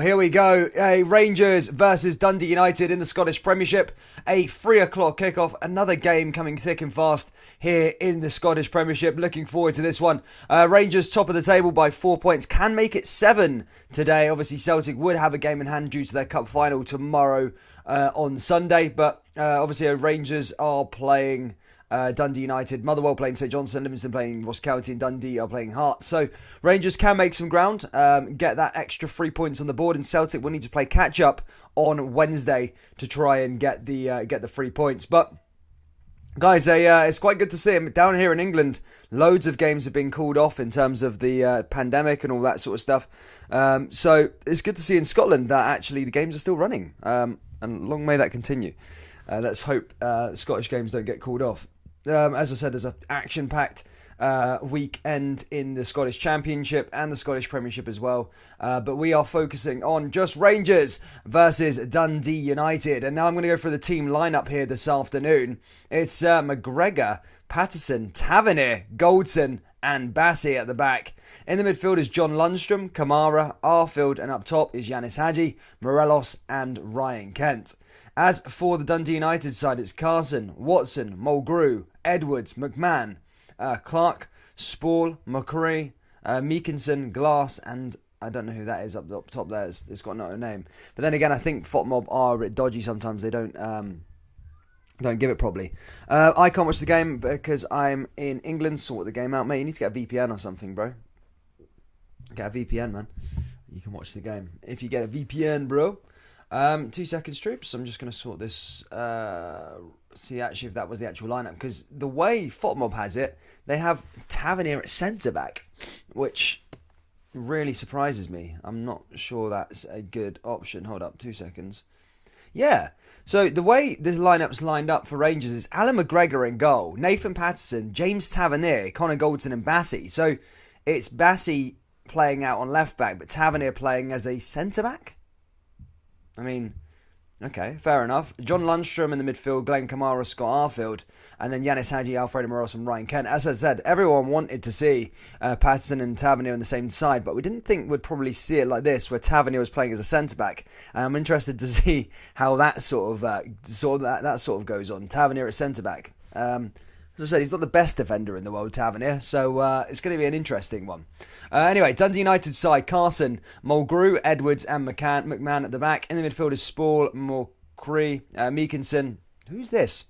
Here we go. Rangers versus Dundee United in the Scottish Premiership. A 3 o'clock kickoff. Another game coming thick and fast here in the Scottish Premiership. Looking forward to this one. Rangers top of the table by 4 points. Can make it 7 today. Obviously, Celtic would have a game in hand due to their cup final tomorrow on Sunday. But obviously, Rangers are playing Dundee United, Motherwell playing St Johnstone, Livingston playing Ross County, and Dundee are playing Hearts. So Rangers can make some ground, get that extra 3 points on the board, and Celtic will need to play catch up on Wednesday to try and get the 3 points. But guys, it's quite good to see them down here in England. Loads of games have been called off in terms of the pandemic and all that sort of stuff. So it's good to see in Scotland that actually the games are still running, and long may that continue. Let's hope Scottish games don't get called off. As I said, there's an action-packed weekend in the Scottish Championship and the Scottish Premiership as well. But we are focusing on just Rangers versus Dundee United. And now I'm going to go for the team lineup here this afternoon. It's McGregor, Patterson, Tavernier, Goldson and Bassey at the back. In the midfield is John Lundstrom, Kamara, Arfield, and up top is Yanis Hadji, Morelos and Ryan Kent. As for the Dundee United side, it's Carson, Watson, Mulgrew, Edwards, McMahon, Clark, Spall, McCree, Meekinson, Glass, and I don't know who that is up top there. It's got no name. But then again, I think FOTMob are a bit dodgy sometimes. They don't give it properly. I can't watch the game because I'm in England. Sort the game out, mate. You need to get a VPN or something, bro. Get a VPN, man. You can watch the game if you get a VPN, bro. 2 seconds, troops. I'm just going to sort this. See actually if that was the actual lineup, because the way FOTMob has it, they have Tavernier at centre back, which really surprises me. I'm not sure that's a good option. Hold up, 2 seconds. Yeah. So the way this lineup's lined up for Rangers is Alan McGregor in goal, Nathan Patterson, James Tavernier, Connor Goldson and Bassey. So it's Bassey playing out on left back, but Tavernier playing as a centre back. I mean, okay, fair enough. John Lundstrom in the midfield, Glenn Kamara, Scott Arfield, and then Yanis Hadji, Alfredo Morelos and Ryan Kent. As I said, everyone wanted to see Patterson and Tavernier on the same side, but we didn't think we'd probably see it like this, where Tavernier was playing as a centre-back. And I'm interested to see how that sort of goes on. Tavernier at centre-back. As I said, he's not the best defender in the world, Tavernier, so it's going to be an interesting one. Anyway, Dundee United side, Carson, Mulgrew, Edwards and McMahon at the back. In the midfield is Spall, McCree, Meekinson. Who's this?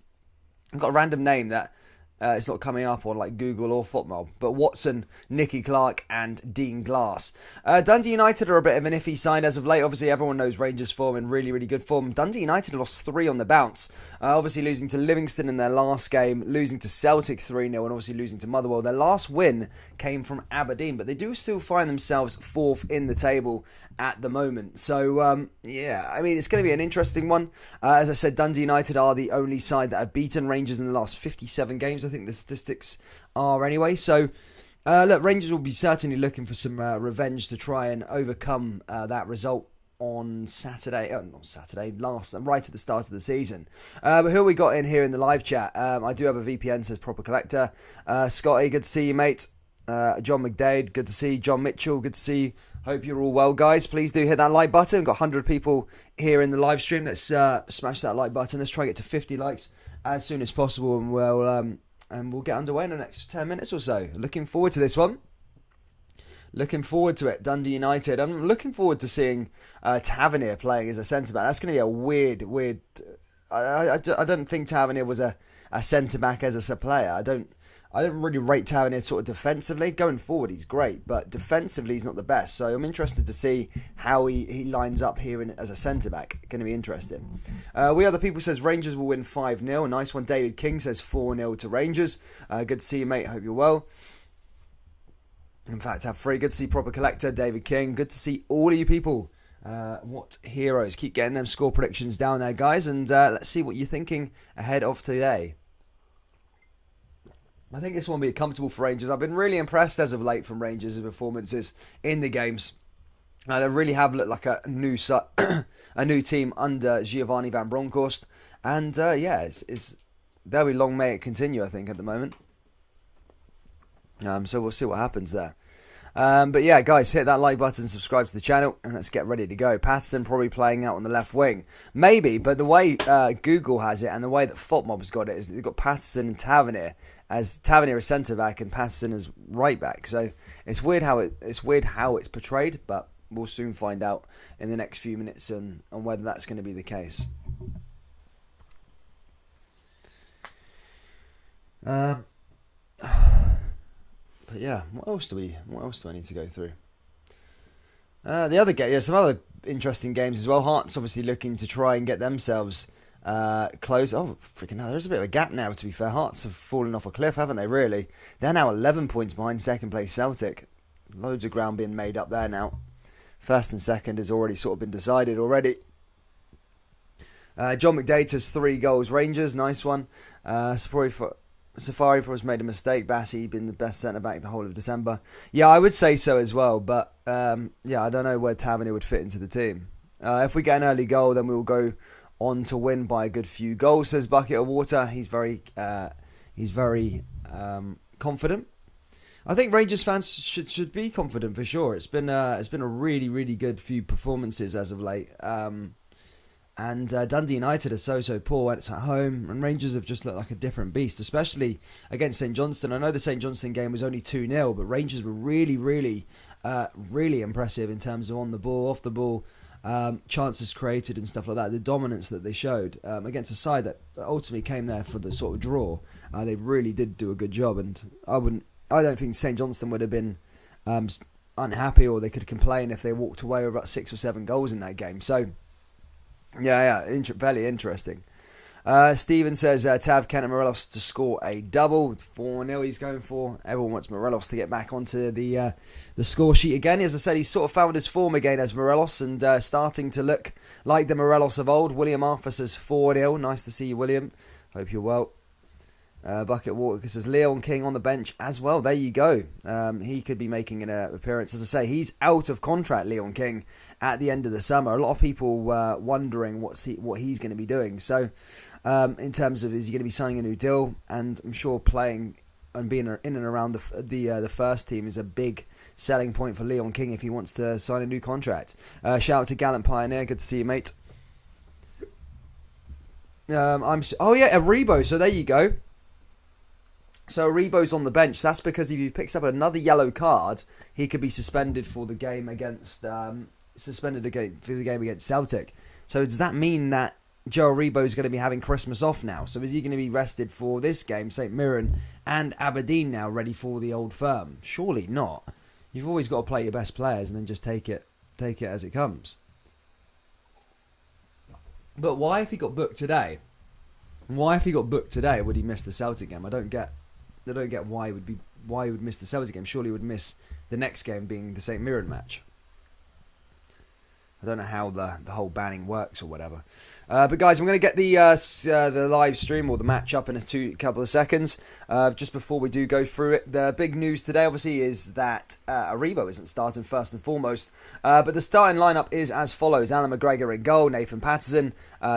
I've got a random name that it's not coming up on like Google or FOTMob, but Watson, Nicky Clark and Dean Glass. Dundee United are a bit of an iffy side as of late. Obviously, everyone knows Rangers form in really, really good form. Dundee United lost 3 on the bounce. Obviously losing to Livingston in their last game, losing to Celtic 3-0 and obviously losing to Motherwell. Their last win came from Aberdeen, but they do still find themselves 4th in the table at the moment. So, yeah, I mean, it's going to be an interesting one. As I said, Dundee United are the only side that have beaten Rangers in the last 57 games. I think the statistics are anyway. So, look, Rangers will be certainly looking for some revenge to try and overcome that result on Saturday. Right at the start of the season. But who we got in here in the live chat? I do have a VPN, says Proper Collector. Scotty, good to see you, mate. John McDade, good to see you. John Mitchell, good to see you. Hope you're all well, guys. Please do hit that like button. We've got 100 people here in the live stream. Let's smash that like button. Let's try and get to 50 likes as soon as possible, and we'll get underway in the next 10 minutes or so. Looking forward to this one. Looking forward to it. Dundee United. I'm looking forward to seeing Tavernier playing as a centre-back. That's going to be a weird... I don't think Tavernier was a centre-back as a player. I don't really rate Tavernier sort of defensively. Going forward, he's great, but defensively, he's not the best. So I'm interested to see how he lines up here as a centre-back. Going to be interesting. We Are The People says Rangers will win 5-0. A nice one. David King says 4-0 to Rangers. Good to see you, mate. Hope you're well. In fact, have 3. Good to see Proper Collector, David King. Good to see all of you people. What heroes. Keep getting them score predictions down there, guys. And let's see what you're thinking ahead of today. I think this one will be comfortable for Rangers. I've been really impressed as of late from Rangers' performances in the games. They really have looked like a new team under Giovanni Van Bronckhorst. And yeah, it's there'll be long may it continue, I think, at the moment. So we'll see what happens there. But yeah, guys, hit that like button, subscribe to the channel, and let's get ready to go. Patterson probably playing out on the left wing. Maybe, but the way Google has it and the way that FotMob's got it is that they've got Patterson and Tavernier as centre-back and Patterson as right-back. So it's weird how it's portrayed, but we'll soon find out in the next few minutes on whether that's going to be the case. But yeah, what else do I need to go through? Some other interesting games as well. Hearts obviously looking to try and get themselves close. Oh, freaking hell, there's a bit of a gap now, to be fair. Hearts have fallen off a cliff, haven't they, really? They're now 11 points behind second place Celtic. Loads of ground being made up there now. First and second has already sort of been decided already. John McData's 3 goals. Rangers, nice one. Safari has made a mistake. Bassey been the best centre-back the whole of December. Yeah, I would say so as well, but yeah, I don't know where Tavernier would fit into the team. If we get an early goal, then we'll go on to win by a good few goals, says Bucket of Water. He's very confident. I think Rangers fans should be confident for sure. It's been a really, really good few performances as of late. And Dundee United are so poor when it's at home, and Rangers have just looked like a different beast, especially against St Johnstone. I know the St Johnstone game was only 2-0, but Rangers were really, really, really impressive in terms of on the ball, off the ball, chances created and stuff like that. The dominance that they showed against a side that ultimately came there for the sort of draw. They really did do a good job, and I don't think St Johnstone would have been unhappy, or they could complain if they walked away with about 6 or 7 goals in that game. So. Yeah, very interesting. Stephen says Tav Kent and Morelos to score a double. 4-0 he's going for. Everyone wants Morelos to get back onto the score sheet again. As I said, he's sort of found his form again as Morelos, and starting to look like the Morelos of old. William Arthur says 4-0. Nice to see you, William. Hope you're well. Bucket Water says Leon King on the bench as well. There you go. He could be making an appearance. As I say, he's out of contract, Leon King, at the end of the summer. A lot of people wondering what he's going to be doing. So, in terms of, is he going to be signing a new deal? And I'm sure playing and being in and around the first team is a big selling point for Leon King if he wants to sign a new contract. Shout out to Gallant Pioneer. Good to see you, mate. Aribo. So there you go. So Aribo's on the bench. That's because if he picks up another yellow card, he could be suspended for the game against Celtic. So does that mean that Joe Aribo is going to be having Christmas off now? So is he going to be rested for this game, St Mirren and Aberdeen now, ready for the Old Firm? Surely not. You've always got to play your best players and then just take it as it comes. But why, if he got booked today? Would he miss the Celtic game? I don't get why he would miss the Celtic game. Surely he would miss the next game, being the St Mirren match. I don't know how the whole banning works or whatever. But guys, I'm going to get the live stream or the match up in a couple of seconds. Just before we do go through it, the big news today obviously is that Aribo isn't starting first and foremost. But the starting lineup is as follows: Alan McGregor in goal, Nathan Patterson,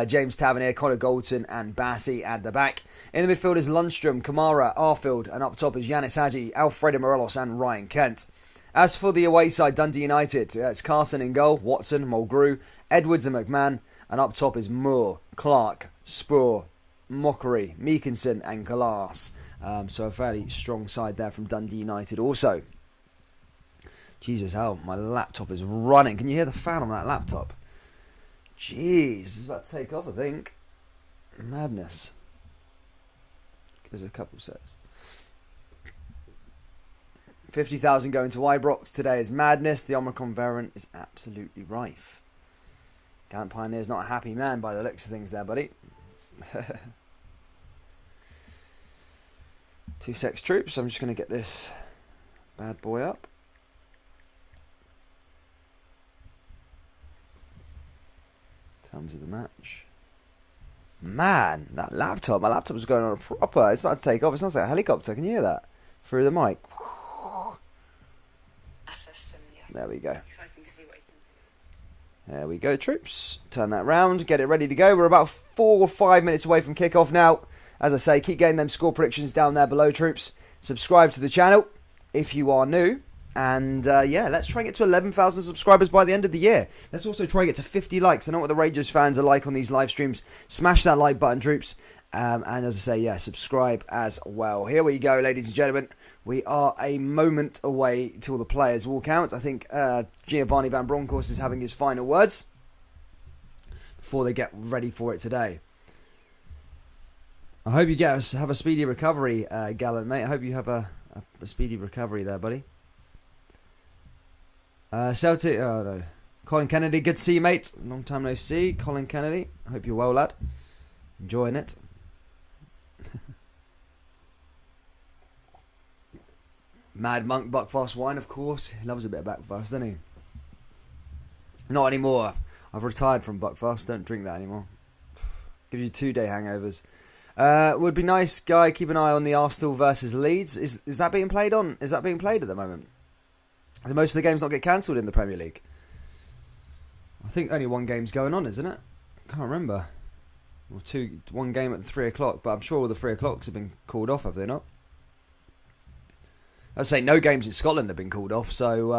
James Tavernier, Connor Goldson and Bassey at the back. In the midfield is Lundstrom, Kamara, Arfield, and up top is Yanis Hadji, Alfredo Morelos and Ryan Kent. As for the away side, Dundee United, it's Carson in goal, Watson, Mulgrew, Edwards and McMahon, and up top is Moore, Clark, Spoor, Mockery, Meekinson and Glass. So a fairly strong side there from Dundee United also. Jesus, hell, my laptop is running. Can you hear the fan on that laptop? Jeez, it's about to take off, I think. Madness. There's a couple sets. 50,000 going to Ibrox. Today is madness. The Omicron variant is absolutely rife. Gallant Pioneer's not a happy man by the looks of things there, buddy. 2 sex troops. I'm just going to get this bad boy up. Terms of the match. Man, that laptop. My laptop was going on a proper. It's about to take off. It sounds like a helicopter. Can you hear that? Through the mic. There we go. There we go, troops. Turn that round, get it ready to go. We're about 4 or 5 minutes away from kickoff now. As I say, keep getting them score predictions down there below, troops. Subscribe to the channel if you are new. And yeah, let's try and get to 11,000 subscribers by the end of the year. Let's also try and get to 50 likes. I know what the Rangers fans are like on these live streams. Smash that like button, troops. And as I say, yeah, subscribe as well. Here we go, ladies and gentlemen. We are a moment away till the players walk out. I think Giovanni Van Bronckhorst is having his final words before they get ready for it today. I hope you have a speedy recovery, Gallant, mate. I hope you have a speedy recovery there, buddy. Celtic, oh no. Colin Kennedy, good to see you, mate. Long time no see. Colin Kennedy, I hope you're well, lad. Enjoying it. Mad Monk, Buckfast wine, of course. He loves a bit of Buckfast, doesn't he? Not anymore. I've retired from Buckfast. Don't drink that anymore. Gives you 2-day hangovers. Would be nice, Guy. Keep an eye on the Arsenal versus Leeds. Is that being played on? Is that being played at the moment? Do most of the games not get cancelled in the Premier League? I think only one game's going on, isn't it? I can't remember. Or one game at 3 o'clock, but I'm sure all the 3 o'clocks have been called off, have they not? I'd say no games in Scotland have been called off, so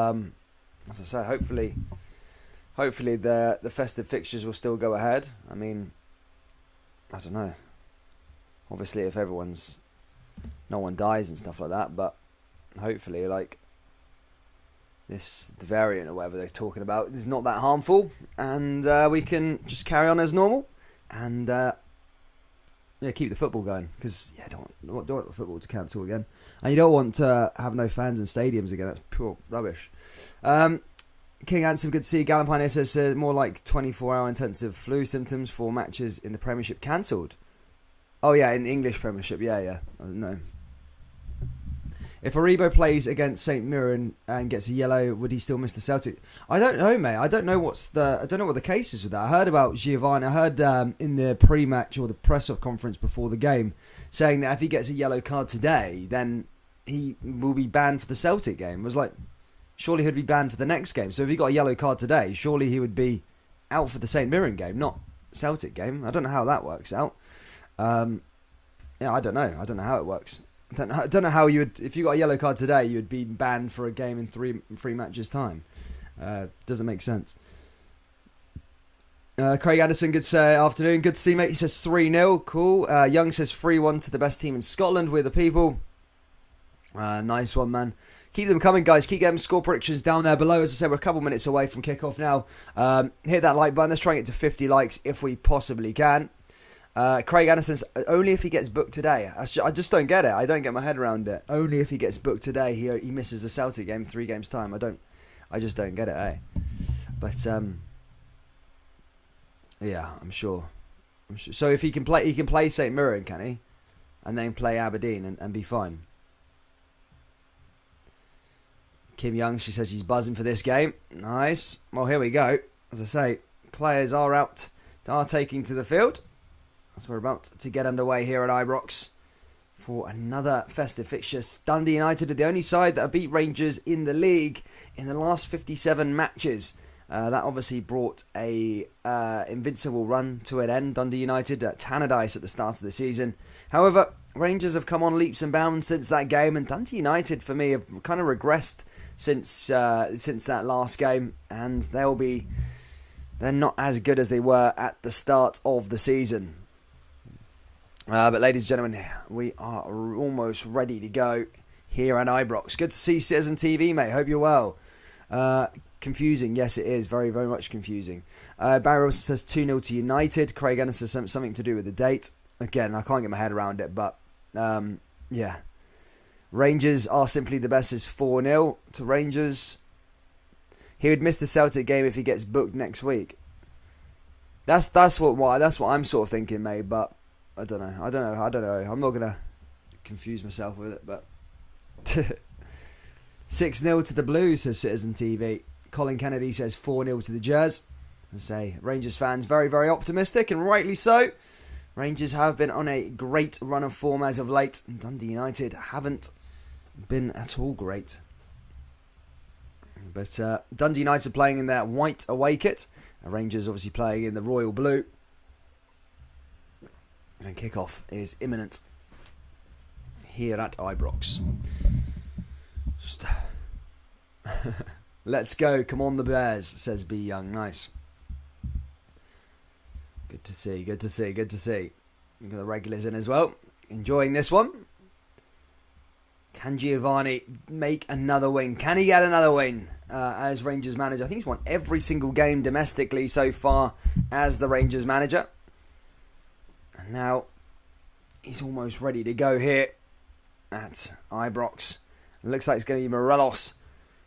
as I say, hopefully the festive fixtures will still go ahead. I mean, I don't know. Obviously, if no one dies and stuff like that, but hopefully, like the variant or whatever they're talking about is not that harmful, and we can just carry on as normal, and keep the football going, because don't want the football to cancel again, and you don't want to have no fans in stadiums again. That's pure rubbish. King Handsome, good to see you. Gallon Pioneer says more like 24-hour intensive flu symptoms for matches in the Premiership cancelled. Oh yeah, in the English Premiership, yeah. I don't know. If Aribo plays against St Mirren and gets a yellow, would he still miss the Celtic? I don't know, mate. I don't know what the case is with that. I heard about Giovanni. I heard in the pre-match or the press-off conference before the game saying that if he gets a yellow card today, then he will be banned for the Celtic game. It was like, surely he'd be banned for the next game. So if he got a yellow card today, surely he would be out for the St Mirren game, not Celtic game. I don't know how that works out. I don't know. I don't know how it works. I don't know how you would, if you got a yellow card today, you would be banned for a game in three matches time. Doesn't make sense. Craig Anderson, good afternoon. Good to see you, mate. He says 3-0. Cool. Young says 3-1 to the best team in Scotland. We're the people. Nice one, man. Keep them coming, guys. Keep getting score predictions down there below. As I said, we're a couple minutes away from kickoff now. Hit that like button. Let's try and get to 50 likes if we possibly can. Craig Anderson's only if he gets booked today. I just don't get it. I don't get my head around it. Only if he gets booked today, he misses the Celtic game in 3 games time. I just don't get it, eh? But yeah, I'm sure. So if he can play St Mirren, can he? And then play Aberdeen and be fine. Kim Young, she says she's buzzing for this game. Nice. Well, here we go. As I say, players are taking to the field. As we're about to get underway here at Ibrox for another festive fixture. Dundee United are the only side that have beat Rangers in the league in the last 57 matches. That obviously brought a invincible run to an end. Dundee United at Tannadice at the start of the season. However, Rangers have come on leaps and bounds since that game, and Dundee United, for me, have kind of regressed since that last game, and they're not as good as they were at the start of the season. But ladies and gentlemen, we are almost ready to go here at Ibrox. Good to see Citizen TV, mate. Hope you're well. Confusing. Yes, it is. Very, very much confusing. Barry Wilson says 2-0 to United. Craig Anderson says something to do with the date. Again, I can't get my head around it, but yeah. Rangers are simply the best is 4-0 to Rangers. He would miss the Celtic game if he gets booked next week. That's what I'm sort of thinking, mate, but I don't know. I'm not gonna confuse myself with it, but 6-0 to the Blues, says Citizen TV. Colin Kennedy says 4-0 to the Jazz. I say Rangers fans very, very optimistic, and rightly so. Rangers have been on a great run of form as of late, and Dundee United haven't been at all great. But Dundee United playing in their white away kit, and Rangers obviously playing in the royal blue. And kickoff is imminent here at Ibrox. Let's go. Come on, the Bears, says B Young. Nice. Good to see. Good to see. Good to see. We've got the regulars in as well. Enjoying this one. Can Giovanni make another win? Can he get another win as Rangers manager? I think he's won every single game domestically so far as the Rangers manager. And now he's almost ready to go here at Ibrox. Looks like it's going to be Morelos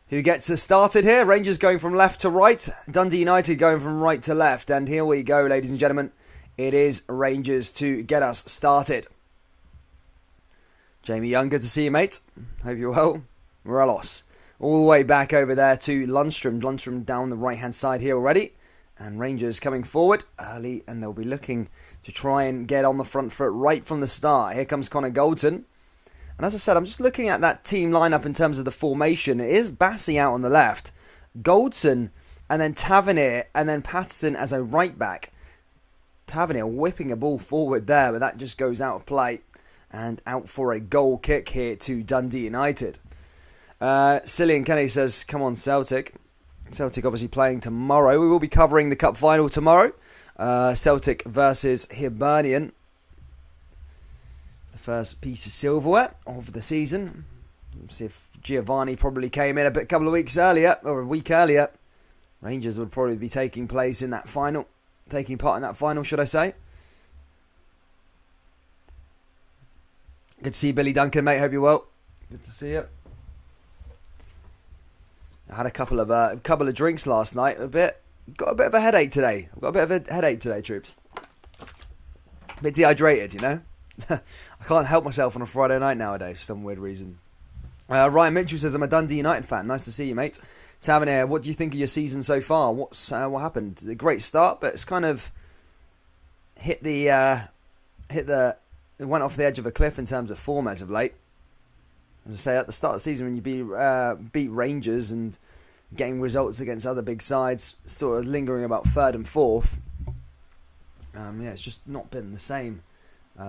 who gets us started here. Rangers going from left to right. Dundee United going from right to left. And here we go, ladies and gentlemen. It is Rangers to get us started. Jamie Young, good to see you, mate. Hope you're well. Morelos all the way back over there to Lundstrom. Lundstrom down the right-hand side here already. And Rangers coming forward early. And they'll be looking to try and get on the front foot right from the start. Here comes Connor Goldson. And as I said, I'm just looking at that team lineup in terms of the formation. It is Bassey out on the left, Goldson, and then Tavernier, and then Patterson as a right back. Tavernier whipping a ball forward there, but that just goes out of play. And out for a goal kick here to Dundee United. Cillian Kenny says, come on Celtic. Celtic obviously playing tomorrow. We will be covering the cup final tomorrow. Celtic versus Hibernian. First piece of silverware of the season. Let's see if Giovanni probably came in a couple of weeks earlier, or a week earlier. Rangers would probably be taking part in that final, should I say. Good to see Billy Duncan, mate. Hope you're well. Good to see you. I had a couple of drinks last night. Got a bit of a headache today. I've got a bit of a headache today, troops. A bit dehydrated, you know. I can't help myself on a Friday night nowadays for some weird reason. Ryan Mitchell says, I'm a Dundee United fan. Nice to see you, mate. Tavernier, what do you think of your season so far? What happened? A great start, but it's kind of it went off the edge of a cliff in terms of form as of late. As I say, at the start of the season when you beat Rangers and getting results against other big sides, sort of lingering about third and fourth. It's just not been the same.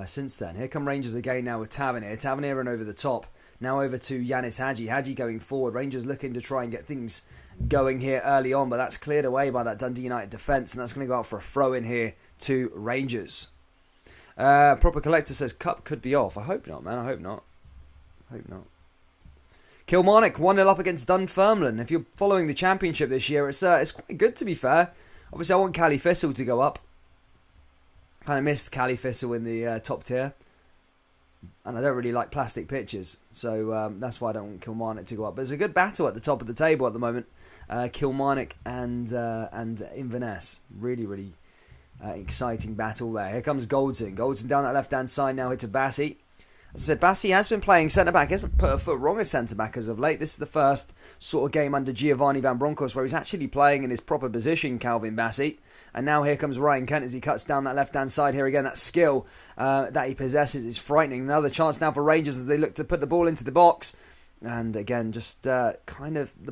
Since then. Here come Rangers again now with Tavernier. Tavernier run over the top. Now over to Yanis Hadji. Hadji going forward. Rangers looking to try and get things going here early on, but that's cleared away by that Dundee United defence, and that's going to go out for a throw in here to Rangers. Proper Collector says Cup could be off. I hope not, man. I hope not. Kilmarnock 1-0 up against Dunfermline. If you're following the Championship this year, it's quite good to be fair. Obviously, I want Cali Thistle to go up. Kind of missed Cali Thistle in the top tier. And I don't really like plastic pitches. So that's why I don't want Kilmarnock to go up. But there's a good battle at the top of the table at the moment. Kilmarnock and Inverness. Really, really exciting battle there. Here comes Goldson. Goldson down that left-hand side now. Hit to Bassey. As I said, Bassey has been playing centre-back. He hasn't put a foot wrong as centre-back as of late. This is the first sort of game under Giovanni Van Bronckhorst where he's actually playing in his proper position, Calvin Bassey. And now here comes Ryan Kent as he cuts down that left-hand side here again. That skill that he possesses is frightening. Another chance now for Rangers as they look to put the ball into the box. And again, just the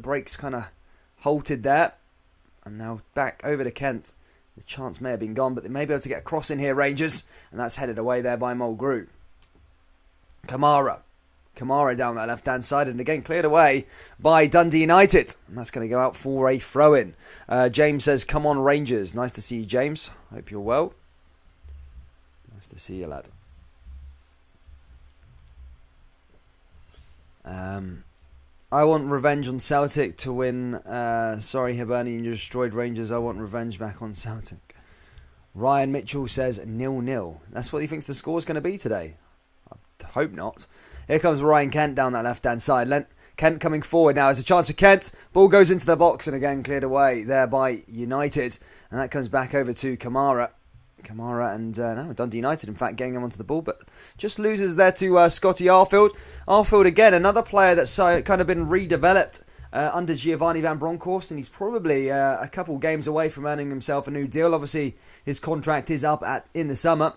brakes kind of halted there. And now back over to Kent. The chance may have been gone, but they may be able to get a cross in here, Rangers. And that's headed away there by Mulgrew. Kamara down that left-hand side, and again cleared away by Dundee United. And that's going to go out for a throw-in. James says, come on Rangers. Nice to see you, James. Hope you're well. Nice to see you, lad. I want revenge on Celtic to win. Sorry, Hibernian, you destroyed Rangers. I want revenge back on Celtic. Ryan Mitchell says 0-0. That's what he thinks the score's going to be today. I hope not. Here comes Ryan Kent down that left-hand side. Kent coming forward now. There's a chance for Kent. Ball goes into the box and again cleared away there by United. And that comes back over to Kamara. And Dundee United, in fact, getting him onto the ball. But just loses there to Scotty Arfield. Arfield, again, another player that's kind of been redeveloped under Giovanni Van Bronckhorst. And he's probably a couple games away from earning himself a new deal. Obviously, his contract is up in the summer.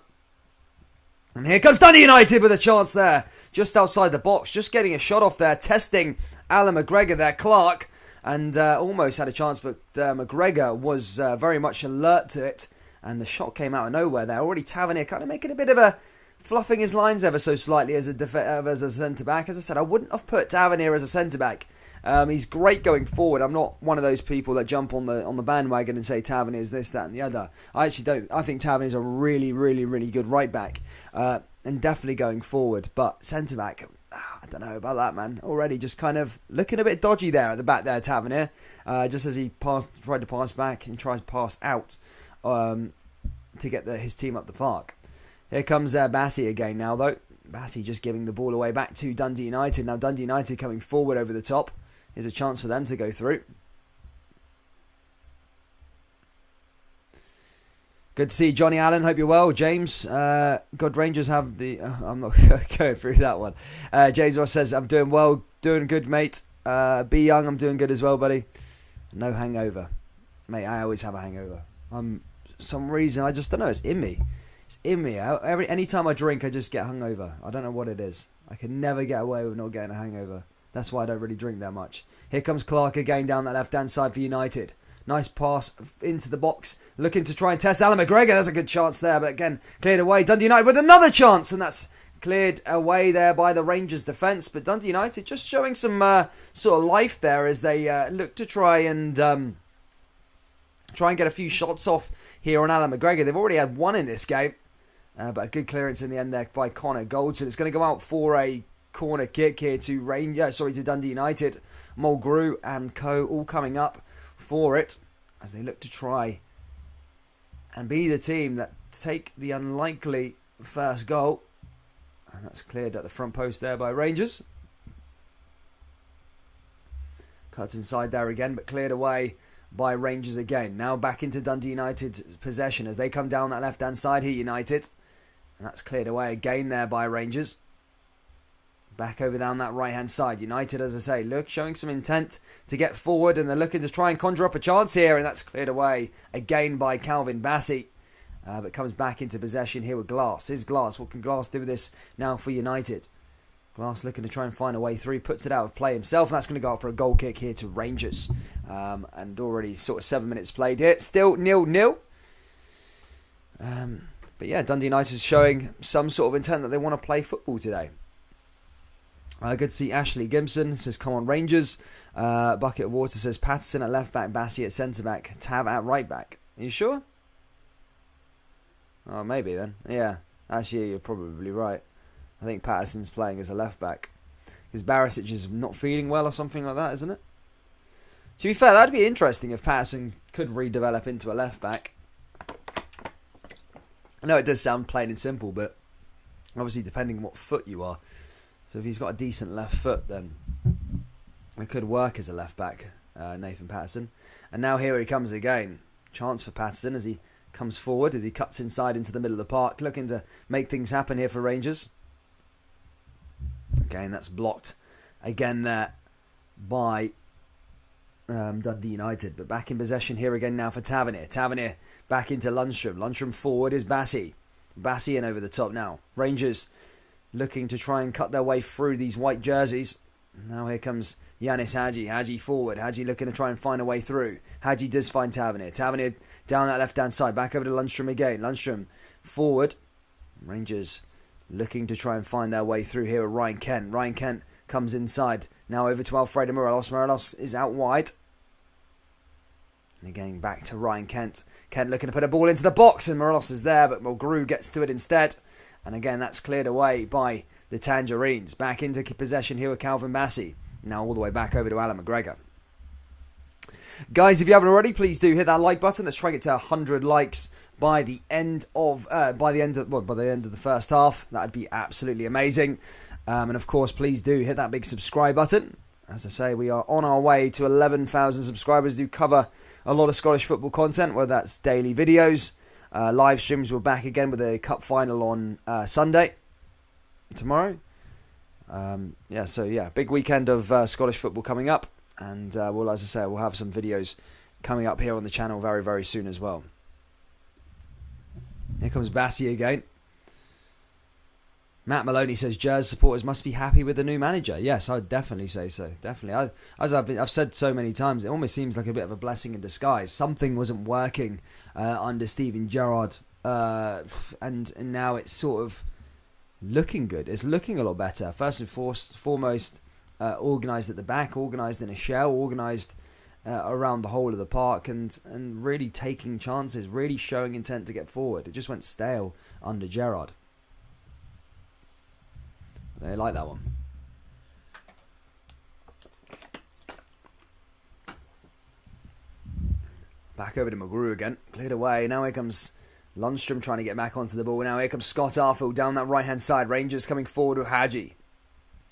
And here comes Dundee United with a chance there, just outside the box, just getting a shot off there, testing Alan McGregor there, Clark, and almost had a chance, but McGregor was very much alert to it, and the shot came out of nowhere there. Already Tavernier kind of making a bit of a, fluffing his lines ever so slightly as a centre-back. As I said, I wouldn't have put Tavernier as a centre-back He's great going forward. I'm not one of those people that jump on the bandwagon and say Tavernier's this, that and the other. I actually don't. I think Tavernier's a really, really, really good right back. And definitely going forward. But centre back, I don't know about that, man. Already just kind of looking a bit dodgy there at the back there, Tavernier. Just as he tried to pass back and tried to pass out to get his team up the park. Here comes Bassey again now, though. Bassey just giving the ball away back to Dundee United. Now Dundee United coming forward over the top. Here's a chance for them to go through. Good to see Johnny Allen. Hope you're well. James, God Rangers have the... I'm not going through that one. James Ross says, I'm doing well. Doing good, mate. Be young. I'm doing good as well, buddy. No hangover. Mate, I always have a hangover. Some reason, I just don't know. It's in me. It's in me. Anytime I drink, I just get hungover. I don't know what it is. I can never get away with not getting a hangover. That's why I don't really drink that much. Here comes Clark again down that left-hand side for United. Nice pass into the box. Looking to try and test Alan McGregor. There's a good chance there. But again, cleared away. Dundee United with another chance. And that's cleared away there by the Rangers defence. But Dundee United just showing some sort of life there as they look to try and get a few shots off here on Alan McGregor. They've already had one in this game. But a good clearance in the end there by Connor Goldson. It's going to go out for a corner kick here to Dundee United. Mulgrew and co all coming up for it as they look to try and be the team that take the unlikely first goal. And that's cleared at the front post there by Rangers. Cuts inside there again, but cleared away by Rangers again. Now back into Dundee United's possession as they come down that left-hand side here, United. And that's cleared away again there by Rangers. Back over down that right-hand side. United, as I say, showing some intent to get forward, and they're looking to try and conjure up a chance here, and that's cleared away again by Calvin Bassey. But comes back into possession here with Glass. Here's Glass. What can Glass do with this now for United? Glass looking to try and find a way through. Puts it out of play himself, and that's going to go out for a goal kick here to Rangers. And already sort of 7 minutes played here. Still 0-0. But yeah, Dundee United is showing some sort of intent that they want to play football today. Good to see Ashley Gibson. Says, come on, Rangers. Bucket of Water says, Patterson at left back, Bassey at centre back, Tav at right back. Are you sure? Oh, maybe then. Yeah, actually, you're probably right. I think Patterson's playing as a left back. Because Barisic is not feeling well or something like that, isn't it? To be fair, that'd be interesting if Patterson could redevelop into a left back. I know it does sound plain and simple, but obviously depending on what foot you are. So if he's got a decent left foot, then it could work as a left back, Nathan Patterson. And now here he comes again. Chance for Patterson as he comes forward, as he cuts inside into the middle of the park, looking to make things happen here for Rangers. Again, that's blocked again there by Dundee United. But back in possession here again now for Tavernier. Tavernier back into Lundstrom. Lundstrom forward is Bassey. Bassey in over the top now. Rangers looking to try and cut their way through these white jerseys. Now here comes Yanis Hadji. Hadji forward. Hadji looking to try and find a way through. Hadji does find Tavernier. Tavernier down that left-hand side. Back over to Lundstrom again. Lundstrom forward. Rangers looking to try and find their way through here with Ryan Kent. Ryan Kent comes inside. Now over to Alfredo Morelos. Morelos is out wide. And again back to Ryan Kent. Kent looking to put a ball into the box, and Morelos is there, but Mulgrew gets to it instead. And again, that's cleared away by the Tangerines. Back into possession here with Calvin Bassey. Now all the way back over to Alan McGregor. Guys, if you haven't already, please do hit that like button. Let's try and get to 100 likes by the end of the first half. That'd be absolutely amazing. And of course, please do hit that big subscribe button. As I say, we are on our way to 11,000 subscribers. Do cover a lot of Scottish football content, whether that's daily videos, live streams. We're back again with a cup final on Sunday, tomorrow. Big weekend of Scottish football coming up. And as I say, we'll have some videos coming up here on the channel very, very soon as well. Here comes Bassey again. Matt Maloney says, Jazz supporters must be happy with the new manager. Yes, I would definitely say so. Definitely. I've said so many times, it almost seems like a bit of a blessing in disguise. Something wasn't working under Steven Gerrard. And now it's sort of looking good. It's looking a lot better. First and foremost, organised at the back, organised in a shell, organised around the whole of the park, and really taking chances, really showing intent to get forward. It just went stale under Gerrard. They like that one. Back over to McGrew again. Cleared away. Now here comes Lundstrom trying to get back onto the ball. Now here comes Scott Arfield down that right-hand side. Rangers coming forward with Hadji.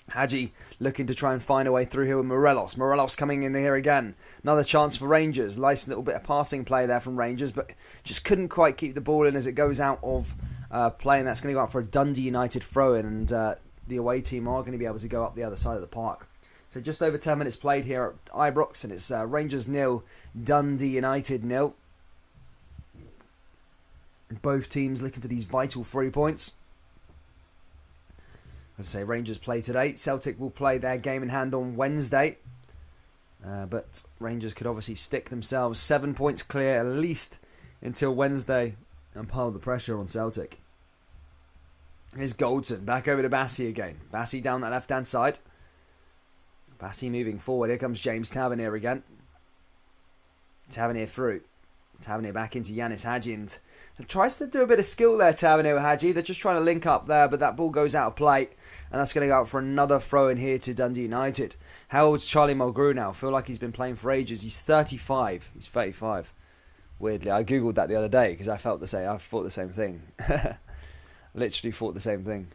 Hadji looking to try and find a way through here with Morelos. Morelos coming in here again. Another chance for Rangers. Nice little bit of passing play there from Rangers, but just couldn't quite keep the ball in as it goes out of play, and that's going to go out for a Dundee United throw-in, and the away team are going to be able to go up the other side of the park. So just over 10 minutes played here at Ibrox, and it's Rangers 0, Dundee United 0. Both teams looking for these vital 3 points. As I say, Rangers play today. Celtic will play their game in hand on Wednesday. But Rangers could obviously stick themselves 7 points clear at least until Wednesday and pile the pressure on Celtic. Here's Goldson. Back over to Bassey again. Bassey down that left-hand side. Bassey moving forward. Here comes James Tavernier again. Tavernier through. Tavernier back into Yanis Hadji, and tries to do a bit of skill there, Tavernier with Hadji. They're just trying to link up there, but that ball goes out of play, and that's going to go out for another throw in here to Dundee United. How old's Charlie Mulgrew now? I feel like he's been playing for ages. He's 35. He's 35. Weirdly, I googled that the other day because I thought the same thing. Literally thought the same thing.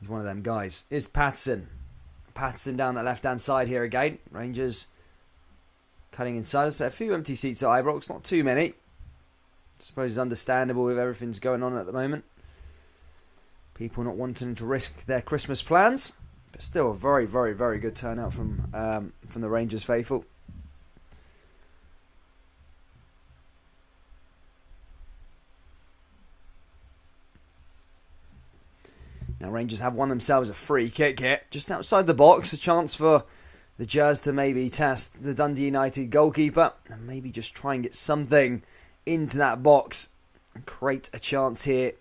He's one of them guys. Here's Patterson. Patterson down that left-hand side here again. Rangers cutting inside. So a few empty seats at Ibrox. Not too many. I suppose it's understandable with everything's going on at the moment. People not wanting to risk their Christmas plans. But still a very, very, very good turnout from the Rangers faithful. Now Rangers have won themselves a free kick here, just outside the box. A chance for the Jazz to maybe test the Dundee United goalkeeper and maybe just try and get something into that box and create a chance here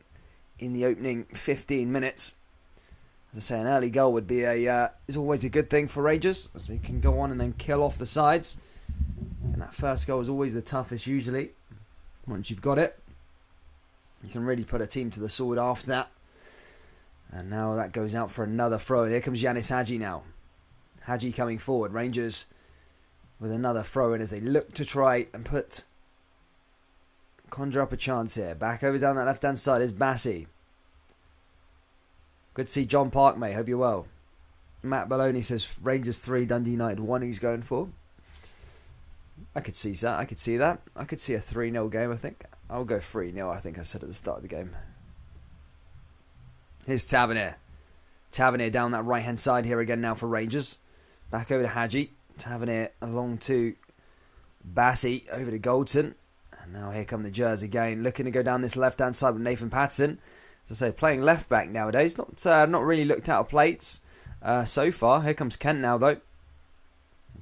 in the opening 15 minutes. As I say, an early goal would be is always a good thing for Rangers, as they can go on and then kill off the sides. And that first goal is always the toughest usually. Once you've got it, you can really put a team to the sword after that. And now that goes out for another throw. Here comes Yanis Hadji now. Hadji coming forward. Rangers with another throw in as they look to try and conjure up a chance here. Back over down that left-hand side is Bassey. Good to see John Park, mate. Hope you're well. Matt Maloney says Rangers 3, Dundee United 1 he's going for. I could see that. I could see that. I could see a 3-0 game, I think. I'll go 3-0, I think I said at the start of the game. Here's Tavernier. Tavernier down that right-hand side here again now for Rangers. Back over to Hadji. Tavernier along to Bassey. Over to Goldson. And now here come the Jers again. Looking to go down this left-hand side with Nathan Patterson. As I say, playing left-back nowadays. Not really looked out of plates so far. Here comes Kent now, though.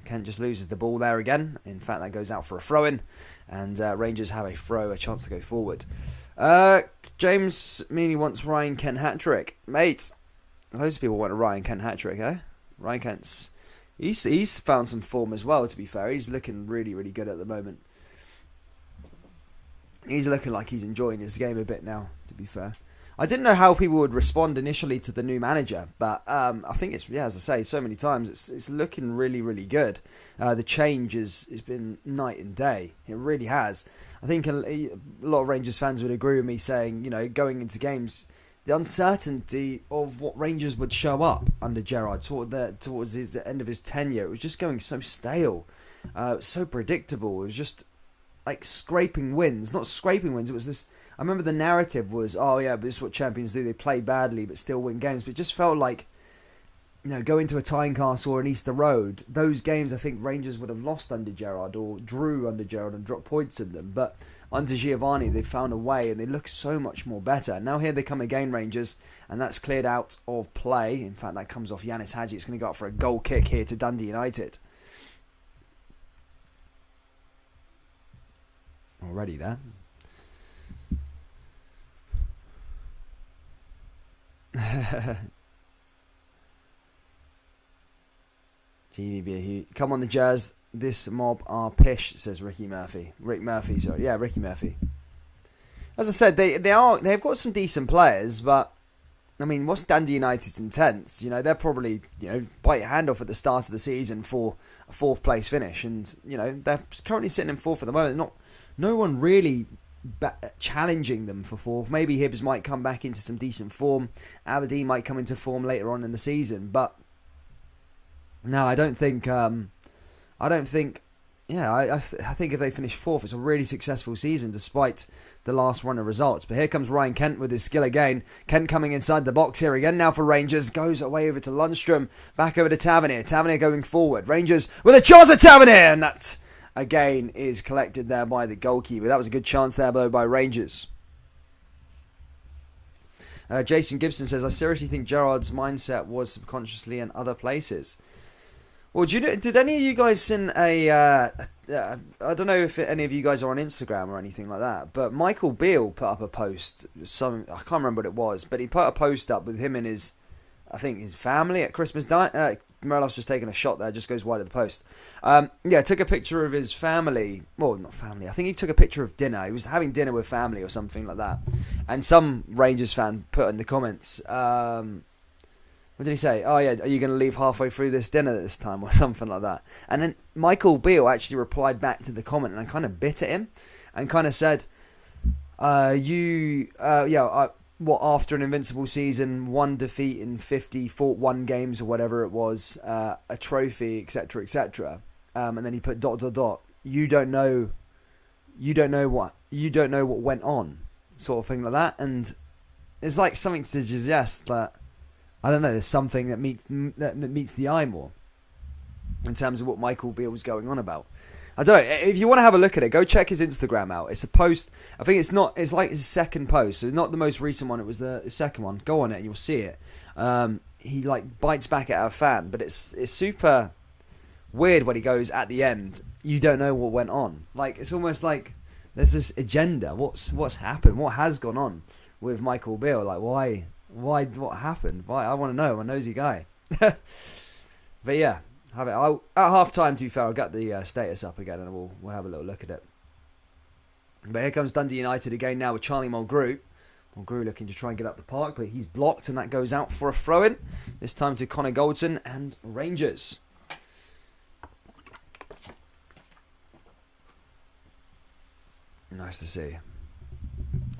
Kent just loses the ball there again. In fact, that goes out for a throw-in. And Rangers have a chance to go forward. James Meany wants Ryan Kent hat-trick. Mate, loads of people want a Ryan Kent hat-trick, eh? Ryan Kent's... He's found some form as well, to be fair. He's looking really, really good at the moment. He's looking like he's enjoying his game a bit now, to be fair. I didn't know how people would respond initially to the new manager, but I think it's, as I say so many times, it's looking really, really good. The change has been night and day. It really has. I think a lot of Rangers fans would agree with me saying, going into games, the uncertainty of what Rangers would show up under Gerrard towards the end of his tenure, it was just going so stale, so predictable. It was just like scraping wins. Not scraping wins, it was this... I remember the narrative was, oh yeah, but this is what champions do. They play badly but still win games. But it just felt like, going to a Tynecastle or an Easter Road, those games I think Rangers would have lost under Gerrard or drew under Gerrard and dropped points in them. But under Giovanni, they found a way and they look so much more better. Now here they come again, Rangers, and that's cleared out of play. In fact, that comes off Yanis Hadji. It's going to go up for a goal kick here to Dundee United. Already there. GVB, come on the Jazz. This mob are pish, says Ricky Murphy. Rick Murphy, sorry. Yeah, Ricky Murphy. As I said, they've got some decent players, but I mean, what's Dundee United's intents? You know, they're probably, bite your hand off at the start of the season for a 4th place finish, and they're currently sitting in 4th at the moment. No one really challenging them for 4th. Maybe Hibs might come back into some decent form. Aberdeen might come into form later on in the season, but no, I don't think. I think if they finish 4th, it's a really successful season despite the last run of results. But here comes Ryan Kent with his skill again. Kent coming inside the box here again now for Rangers. Goes away over to Lundstrom. Back over to Tavernier. Tavernier going forward. Rangers with a chance at Tavernier. And that, again, is collected there by the goalkeeper. That was a good chance there, though, by Rangers. Jason Gibson says, I seriously think Gerrard's mindset was subconsciously in other places. Well, did any of you guys send I don't know if any of you guys are on Instagram or anything like that, but Michael Beale put up a post. I can't remember what it was, but he put a post up with him and his family at Christmas night. Morelos just taking a shot there, just goes wide of the post. Took a picture of his family. Well, not family. I think he took a picture of dinner. He was having dinner with family or something like that. And some Rangers fan put in the comments, what did he say? Oh, yeah, are you going to leave halfway through this dinner this time or something like that? And then Michael Beale actually replied back to the comment and kind of bit at him and kind of said, after an invincible season, 1 defeat in 51 games or whatever it was, a trophy, etc., etc. And then he put ... You don't know what went on, sort of thing like that. And it's like something to suggest that, I don't know, there's something that meets the eye more in terms of what Michael Beale was going on about. I don't know. If you want to have a look at it, go check his Instagram out. It's a post. I think it's like his second post. So not the most recent one. It was the second one. Go on it and you'll see it. He bites back at our fan, but it's super weird when he goes at the end. You don't know what went on. Like, it's almost like there's this agenda. What's happened? What has gone on with Michael Beale? Like, why? What happened? Why? I want to know. I'm a nosy guy. But yeah, have it. At half time, to be fair, I'll get the status up again and we'll have a little look at it. But here comes Dundee United again now with Charlie Mulgrew. Mulgrew looking to try and get up the park, but he's blocked and that goes out for a throw-in. This time to Connor Goldson and Rangers. Nice to see.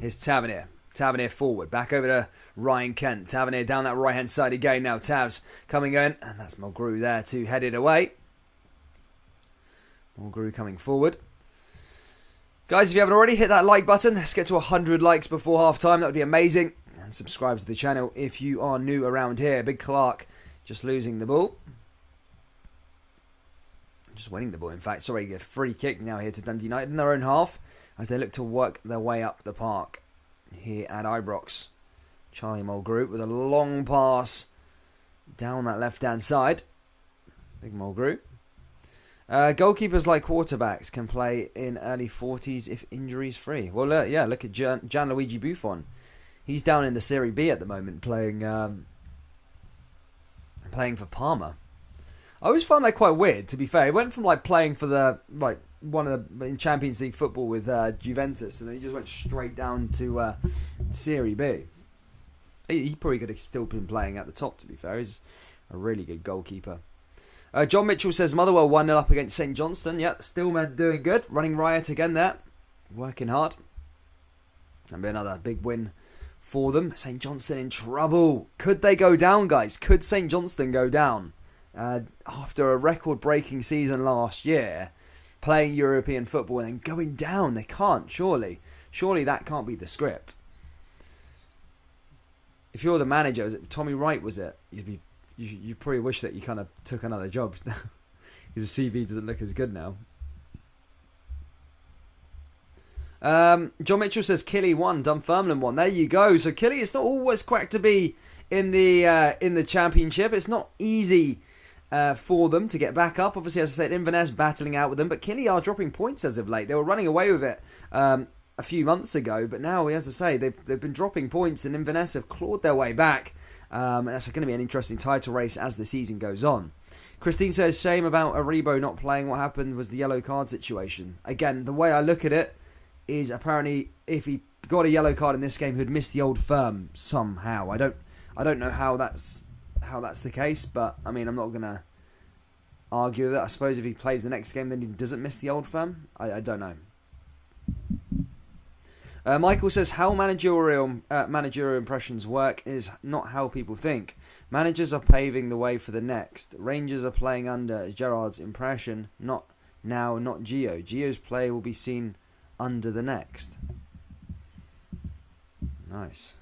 Here's Tavernier. Tavernier forward, back over to Ryan Kent. Tavernier down that right-hand side again now. Tavs coming in, and that's Mulgrew there to head it away. Mulgrew coming forward. Guys, if you haven't already, hit that like button. Let's get to 100 likes before half-time. That would be amazing. And subscribe to the channel if you are new around here. Big Clark just losing the ball. Just winning the ball, in fact. Sorry, a free kick now here to Dundee United in their own half as they look to work their way up the park here at Ibrox. Charlie Mulgrew with a long pass down that left-hand side. Big Mulgrew. Goalkeepers like quarterbacks can play in early 40s if injuries free. Well, look at Gianluigi Buffon. He's down in the Serie B at the moment playing for Parma. I always found that quite weird, to be fair. He went from playing for one of the in Champions League football with Juventus, and then he just went straight down to Serie B. He probably could have still been playing at the top, to be fair. He's a really good goalkeeper. John Mitchell says Motherwell 1-0 up against St Johnstone. Yeah, still doing good. Running riot again there. Working hard. And be another big win for them. St Johnstone in trouble. Could they go down, guys? Could St Johnstone go down? After a record-breaking season last year, playing European football and then going down. They can't, surely. Surely that can't be the script. If you're the manager, was it Tommy Wright, was it? You probably wish that you kind of took another job. His CV doesn't look as good now. John Mitchell says Killy 1, Dunfermline 1. There you go. So Killy, it's not always quite to be in the Championship. It's not easy for them to get back up. Obviously, as I said, Inverness battling out with them, but Killy are dropping points as of late. They were running away with it a few months ago, but now, as I say, they've been dropping points, and Inverness have clawed their way back. And that's going to be an interesting title race as the season goes on. Christine says, shame about Aribo not playing. What happened was the yellow card situation. Again, the way I look at it is apparently if he got a yellow card in this game, he'd miss the Old Firm somehow. I don't know how that's the case, but I mean, I'm not gonna argue that. I suppose if he plays the next game, then he doesn't miss the Old Firm. I don't know. Michael says how managerial impressions work is not how people think. Managers are paving the way for the next. Rangers are playing under Gerrard's impression, not Gio. Gio's play will be seen under the next. Nice.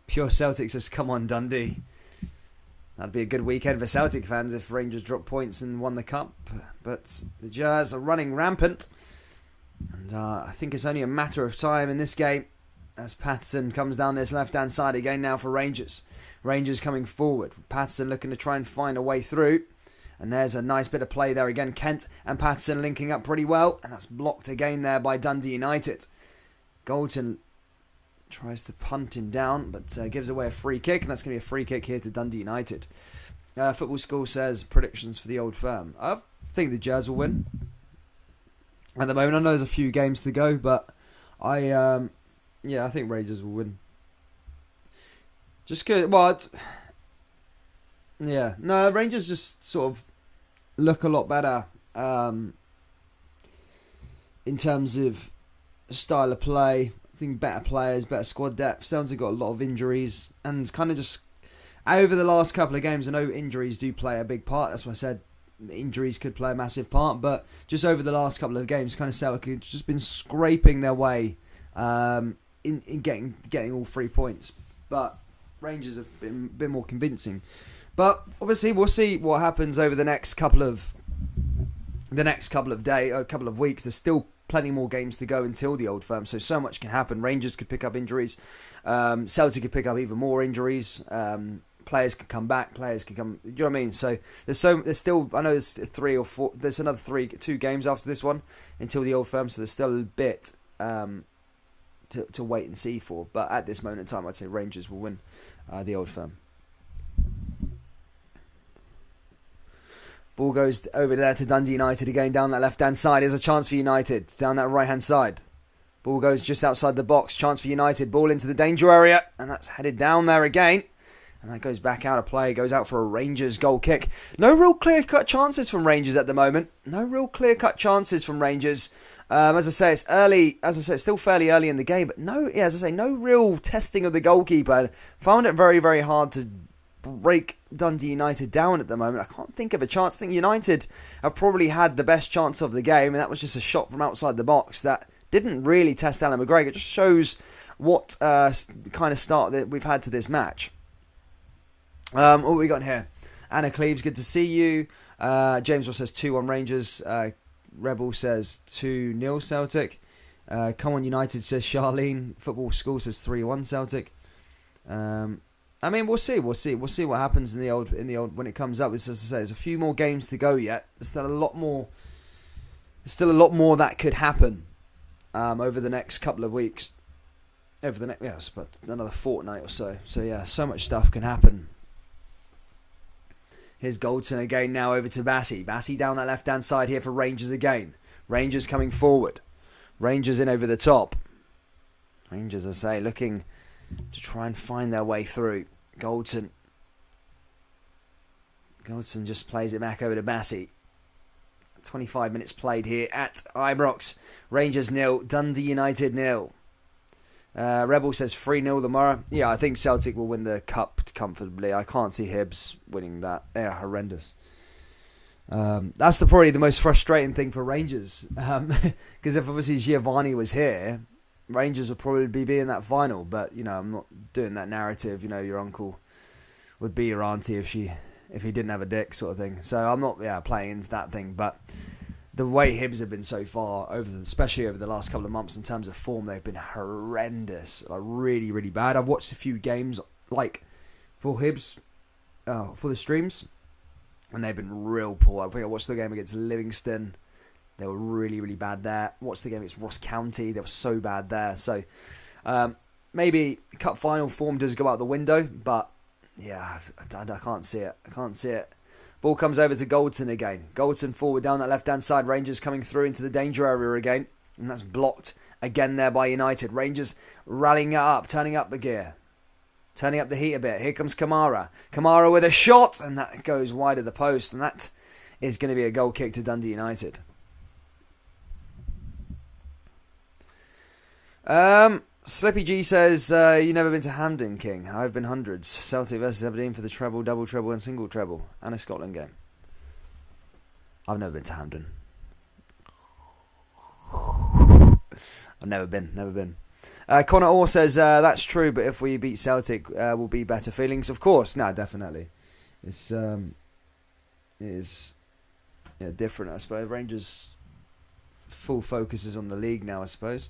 Pure Celtic says, come on, Dundee. That'd be a good weekend for Celtic fans if Rangers dropped points and won the cup. But the Jazz are running rampant. And I think it's only a matter of time in this game as Patterson comes down this left-hand side again now for Rangers. Rangers coming forward. Patterson looking to try and find a way through. And there's a nice bit of play there again. Kent and Patterson linking up pretty well. And that's blocked again there by Dundee United. Galton tries to punt him down, but gives away a free kick, and that's going to be a free kick here to Dundee United. Football School says predictions for the Old Firm. I think the Jazz will win. At the moment, I know there's a few games to go, but I think Rangers will win. Just good. Well, Rangers just sort of look a lot better in terms of style of play. I think better players, better squad depth. Sounds have got a lot of injuries, and kind of just over the last couple of games, I know injuries do play a big part. That's why I said injuries could play a massive part. But just over the last couple of games, kind of Celtic have just been scraping their way in getting all 3 points. But Rangers have been more convincing. But obviously, we'll see what happens over the next couple of weeks. There's still plenty more games to go until the Old Firm, so much can happen. Rangers could pick up injuries, Celtic could pick up even more injuries. Players could come back, players could come. Do you know what I mean? So there's still. I know there's 3 or 4. There's another 2 games after this one until the Old Firm. So there's still a bit to wait and see for. But at this moment in time, I'd say Rangers will win the Old Firm. Ball goes over there to Dundee United again down that left-hand side. Here's a chance for United down that right-hand side. Ball goes just outside the box. Chance for United. Ball into the danger area. And that's headed down there again. And that goes back out of play. Goes out for a Rangers goal kick. No real clear-cut chances from Rangers at the moment. No real clear-cut chances from Rangers. As I say, it's early. As I say, it's still fairly early in the game. But no real testing of the goalkeeper. Found it very, very hard to break Dundee United down at the moment. I can't think of a chance. I think United have probably had the best chance of the game, and that was just a shot from outside the box that didn't really test Alan McGregor. It just shows what kind of start that we've had to this match. What have we got here? Anna Cleves, good to see you. James Ross says 2-1 Rangers. Rebel says 2-0 Celtic. Come on United, says Charlene. Football School says 3-1 Celtic. I mean, we'll see. We'll see what happens in the old when it comes up. As I say, there's a few more games to go yet. There's still a lot more that could happen over the next couple of weeks. Over the next, but another fortnight or so. So yeah, so much stuff can happen. Here's Goldson again now over to Bassey. Bassey down that left-hand side here for Rangers again. Rangers coming forward. Rangers in over the top. Rangers, I say, looking to try and find their way through. Goldson just plays it back over to Bassey. 25 minutes played here at Ibrox. Rangers 0, Dundee United 0. Rebel says 3-0 tomorrow. Yeah, I think Celtic will win the cup comfortably. I can't see Hibs winning that. They are horrendous. That's probably the most frustrating thing for Rangers. Because if obviously Giovanni was here, Rangers would probably be in that final, but I'm not doing that narrative. Your uncle would be your auntie if he didn't have a dick, sort of thing. So I'm not playing into that thing. But the way Hibs have been so far, especially over the last couple of months in terms of form, they've been horrendous, like really, really bad. I've watched a few games for Hibs for the streams, and they've been real poor. I think I watched the game against Livingston. They were really, really bad there. Watched the game against Ross County. They were so bad there. So maybe cup final form does go out the window, but Yeah, I can't see it. I can't see it. Ball comes over to Goldson again. Goldson forward down that left-hand side. Rangers coming through into the danger area again. And that's blocked again there by United. Rangers rallying it up, turning up the gear. Turning up the heat a bit. Here comes Kamara. Kamara with a shot. And that goes wide of the post. And that is going to be a goal kick to Dundee United. Slippy G says, you never been to Hampden, King. I've been hundreds. Celtic versus Aberdeen for the treble, double treble and single treble. And a Scotland game. I've never been to Hampden. I've never been. Connor Orr says, that's true, but if we beat Celtic, will be better feelings. Of course, no, definitely. It is different, I suppose. Rangers' full focus is on the league now, I suppose.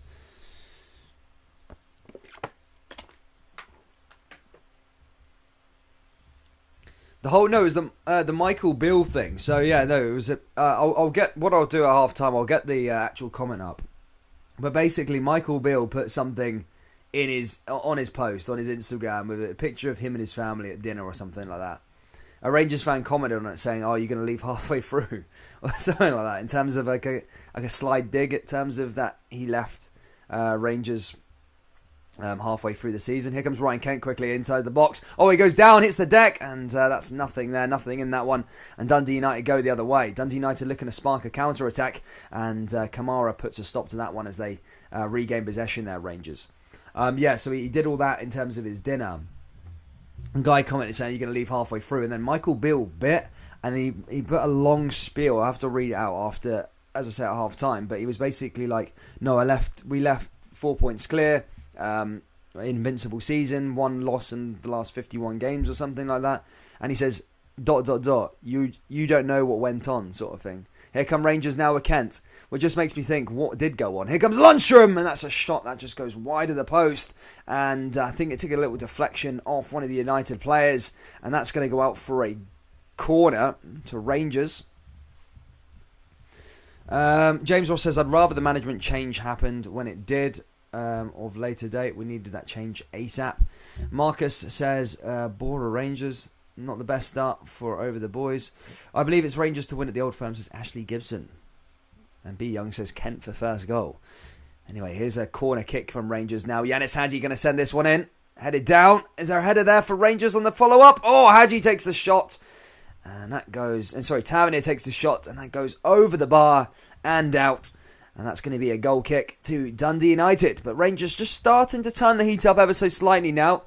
The whole is the Michael Beale thing. So yeah, no, it was. I'll get what I'll do at half time. I'll get the actual comment up. But basically, Michael Beale put something on his post on his Instagram with a picture of him and his family at dinner or something like that. A Rangers fan commented on it saying, "Oh, you're going to leave halfway through," or something like that. In terms of like a slight dig, in terms of that he left Rangers. Halfway through the season. Here comes Ryan Kent quickly inside the box. Oh, he goes down, hits the deck, and that's nothing there, nothing in that one. And Dundee United go the other way. Dundee United looking to spark a counter-attack, and Kamara puts a stop to that one as they regain possession there, Rangers. So he did all that in terms of his dinner. And Guy commented saying you're going to leave halfway through, and then Michael Beale bit, and he put a long spiel. I have to read it out after, as I said, at half time, but he was basically like, no, we left 4 points clear. Invincible season, 1 loss in the last 51 games or something like that, and he says ... you don't know what went on, sort of thing. Here come Rangers now with Kent, which just makes me think what did go on. Here comes Lundstrom, and that's a shot that just goes wide of the post, and I think it took a little deflection off one of the United players, and that's going to go out for a corner to Rangers. James Ross says, I'd rather the management change happened when it did. Of later date, we needed that change ASAP. Marcus says, Bora Rangers, not the best start for over the boys. I believe it's Rangers to win at the Old Firm, says Ashley Gibson. And B Young says Kent for first goal. Anyway, here's a corner kick from Rangers now. Yanis Hadji going to send this one in. Headed down. Is there a header there for Rangers on the follow-up? Oh, Hadji takes the shot. And that goes... Tavernier takes the shot, and that goes over the bar and out. And that's going to be a goal kick to Dundee United. But Rangers just starting to turn the heat up ever so slightly now.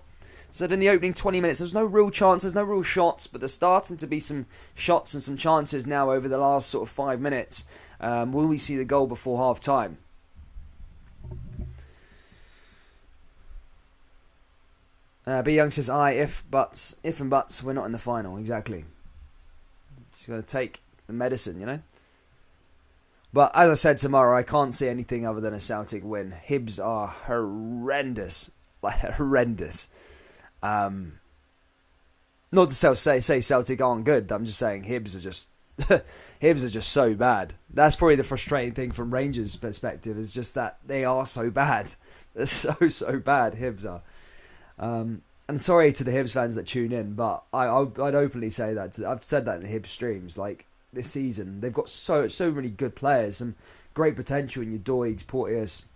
So in the opening 20 minutes, there's no real chances, no real shots. But there's starting to be some shots and some chances now over the last sort of 5 minutes. Will we see the goal before half time? B Young says, if and buts, we're not in the final. Exactly. Just got to take the medicine, you know. But as I said tomorrow, I can't see anything other than a Celtic win. Hibs are horrendous. Like, horrendous. Not to say Celtic aren't good. I'm just saying Hibs are just... Hibs are just so bad. That's probably the frustrating thing from Rangers' perspective, is just that they are so bad. They're so bad, Hibs are. And sorry to the Hibs fans that tune in, but I'd openly say that. I've said that in the Hibs streams, like... This season, they've got so many good players, some great potential in your Doigs, Porteous,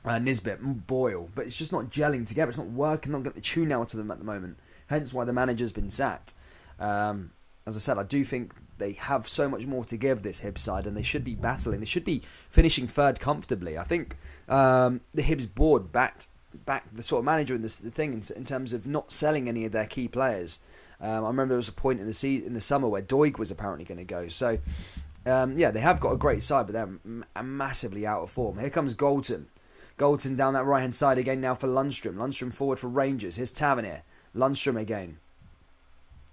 Nisbet, Boyle, but it's just not gelling together. It's not working. Not getting the tune out to them at the moment. Hence why the manager's been sacked. As I said, I do think they have so much more to give, this Hibs side, and they should be battling. They should be finishing third comfortably. I think the Hibs board backed the sort of manager in the thing in terms of not selling any of their key players. I remember there was a point in the summer where Doig was apparently going to go. So, they have got a great side, but they're massively out of form. Here comes Goldson. Goldson down that right-hand side again now for Lundstrom. Lundstrom forward for Rangers. Here's Tavernier. Lundstrom again.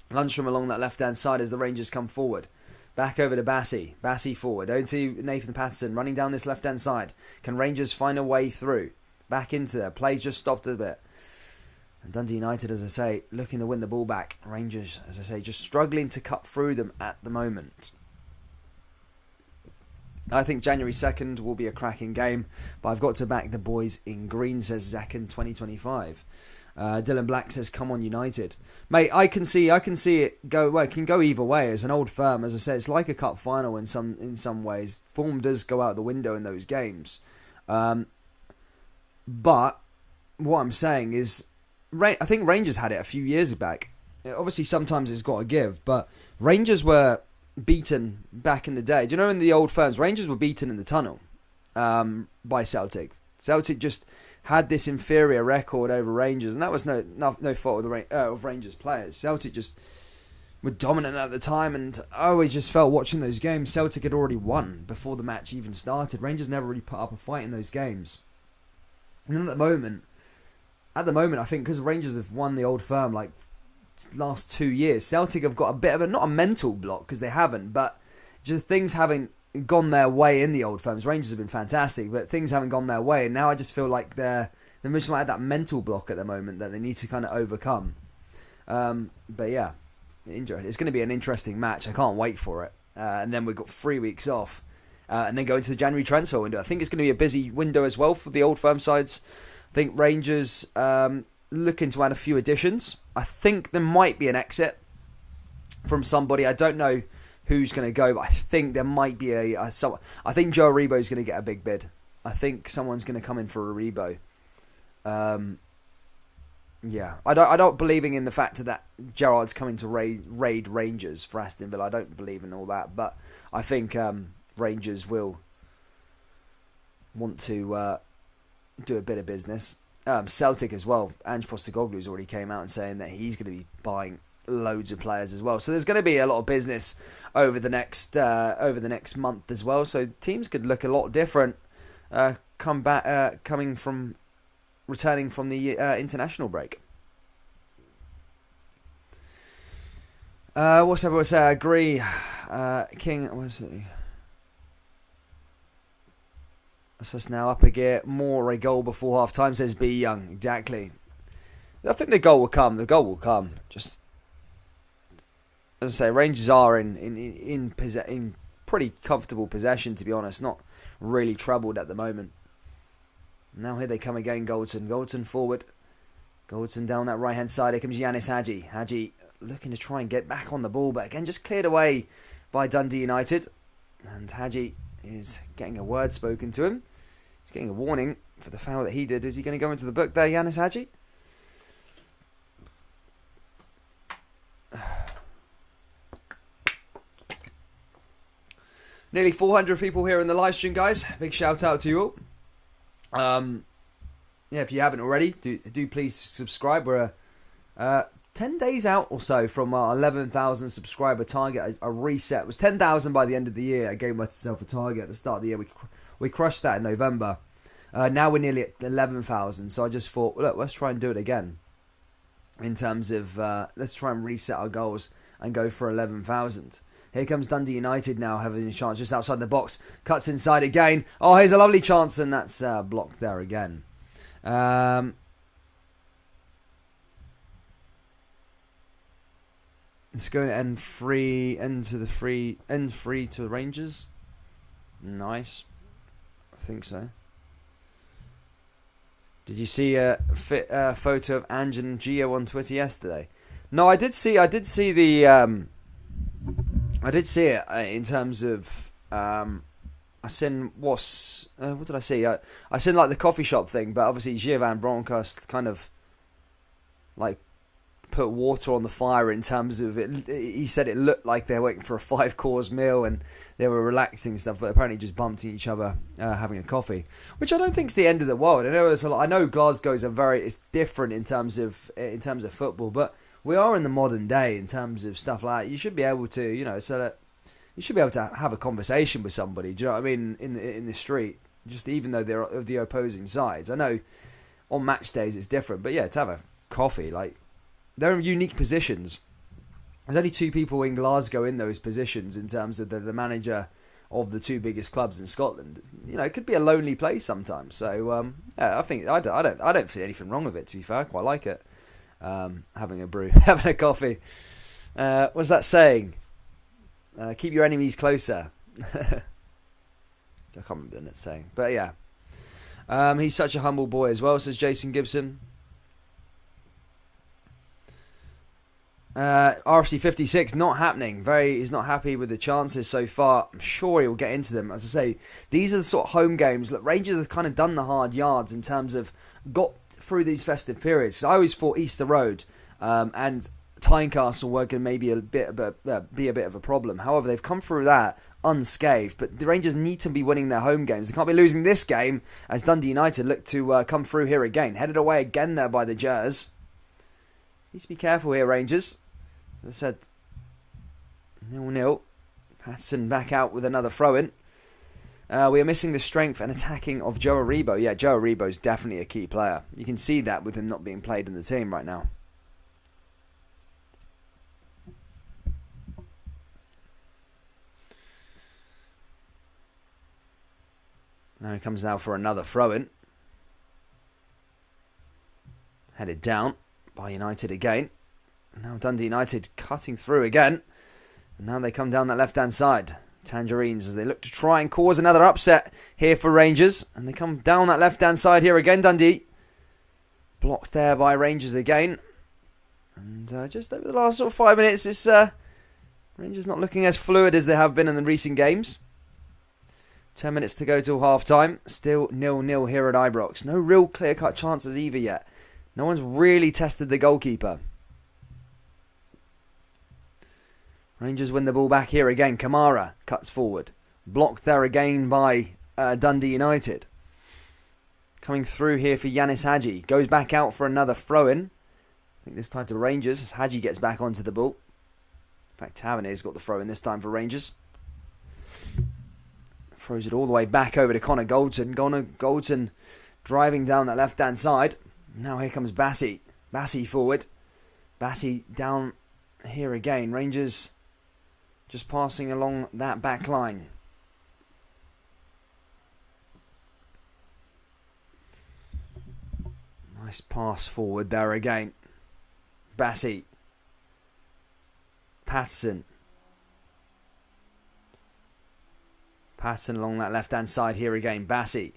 Lundstrom along that left-hand side as the Rangers come forward. Back over to Bassey. Bassey forward. Over to Nathan Patterson running down this left-hand side. Can Rangers find a way through? Back into there. Play's just stopped a bit. And Dundee United, as I say, looking to win the ball back. Rangers, as I say, just struggling to cut through them at the moment. I think January 2nd will be a cracking game, but I've got to back the boys in green, says Zakin 2025. Dylan Black says, "Come on, United, mate." I can see it go. Well, it can go either way. As an old firm, as I said, it's like a cup final in some ways. Form does go out the window in those games, but what I'm saying is, I think Rangers had it a few years back. Obviously, sometimes it's got to give, but Rangers were beaten back in the day. Do you know, in the old firms, Rangers were beaten in the tunnel by Celtic. Celtic just had this inferior record over Rangers, and that was no fault of Rangers players. Celtic just were dominant at the time, and I always just felt watching those games, Celtic had already won before the match even started. Rangers never really put up a fight in those games. And at the moment, I think because Rangers have won the old firm like last 2 years, Celtic have got a bit of not a mental block because they haven't, but just things haven't gone their way in the old firms. Rangers have been fantastic, but things haven't gone their way, and now I just feel like they're just like that mental block at the moment that they need to kind of overcome. But yeah, it's going to be an interesting match. I can't wait for it. And then we've got 3 weeks off, and then go into the January transfer window. I think it's going to be a busy window as well for the old firm sides. I think Rangers looking to add a few additions. I think there might be an exit from somebody. I don't know who's going to go, but I think there might be I think Joe Aribo is going to get a big bid. I think someone's going to come in for Aribo. Yeah, I don't believing in the fact that Gerrard's coming to raid Rangers for Aston Villa. I don't believe in all that, but I think Rangers will want to do a bit of business. Celtic as well. Ange Postecoglou's already came out and saying that he's going to be buying loads of players as well. So there's going to be a lot of business over the next month as well. So teams could look a lot different. Returning from the international break. What's everyone say? I agree. King, what's it? That's us now up a gear. More a goal before half time, says B Young. Exactly. I think the goal will come. Just as I say, Rangers are in pretty comfortable possession, to be honest. Not really troubled at the moment. Now here they come again, Goldson. Goldson forward. Goldson down that right-hand side. Here comes Yanis Hadji. Hadji looking to try and get back on the ball, but again just cleared away by Dundee United. And Hadji is getting a word spoken to him. He's getting a warning for the foul that he did. Is he going to go into the book there, Yanis Hadji? Nearly 400 people here in the live stream, guys. Big shout out to you all. Yeah, if you haven't already, do please subscribe. We're 10 days out or so from our 11,000 subscriber target. A reset. It was 10,000 by the end of the year. I gave myself a target at the start of the year. We crushed that in November. Now we're nearly at 11,000. So I just thought, look, let's try and do it again. In terms of, let's try and reset our goals and go for 11,000. Here comes Dundee United now having a chance just outside the box. Cuts inside again. Oh, here's a lovely chance, and that's blocked there again. It's going to end free to the Rangers. Nice. I think so. Did you see a photo of Ange and Gio on Twitter yesterday? No, I did see the. I did see it in terms of. I seen what did I see? I seen like the coffee shop thing, but obviously Gio Bronckhorst kind of like put water on the fire in terms of it. He said it looked like they were waiting for a 5-course meal and they were relaxing and stuff, but apparently just bumped each other having a coffee, which I don't think is the end of the world. I know there's a lot. I know Glasgow's it's different in terms of football, but we are in the modern day in terms of stuff like that. You should be able to, so that you should be able to have a conversation with somebody. Do you know what I mean? In the street, just even though they're of the opposing sides. I know on match days it's different, but yeah, to have a coffee, like they're in unique positions. There's only 2 people in Glasgow in those positions in terms of the manager of the 2 biggest clubs in Scotland. It could be a lonely place sometimes. So yeah, I think I don't see anything wrong with it. To be fair, I quite like it. Having a brew, having a coffee. What's that saying? Keep your enemies closer. I can't remember that saying, but yeah. He's such a humble boy as well, says Jason Gibson. RFC 56 not happening. He's not happy with the chances so far. I'm sure he'll get into them. As I say, these are the sort of home games. Look, Rangers have kind of done the hard yards in terms of got through these festive periods. I always thought Easter Road and Tynecastle were going to maybe be a bit of a problem. However, they've come through that unscathed. But the Rangers need to be winning their home games. They can't be losing this game as Dundee United look to come through here again. Headed away again there by the Jers. Needs to be careful here, Rangers. As I said, 0-0. Patterson back out with another throw-in. We are missing the strength and attacking of Joe Aribo. Yeah, Joe Aribo is definitely a key player. You can see that with him not being played in the team right now. Now he comes now for another throw-in. Headed down by United again. Now Dundee United cutting through again. And now they come down that left-hand side. Tangerines as they look to try and cause another upset here for Rangers. And they come down that left-hand side here again, Dundee. Blocked there by Rangers again. And just over the last sort of 5 minutes, it's Rangers not looking as fluid as they have been in the recent games. 10 minutes to go till half-time. Still 0-0 here at Ibrox. No real clear-cut chances either yet. No one's really tested the goalkeeper. Rangers win the ball back here again. Kamara cuts forward. Blocked there again by Dundee United. Coming through here for Yanis Hadji. Goes back out for another throw-in. I think this time to Rangers as Hadji gets back onto the ball. In fact, Tavernier's got the throw-in this time for Rangers. Throws it all the way back over to Connor Goldson. Connor Goldson driving down that left-hand side. Now here comes Bassi. Bassi forward. Bassi down here again. Rangers just passing along that back line. Nice pass forward there again. Bassi. Patterson. Patterson along that left-hand side here again. Bassi.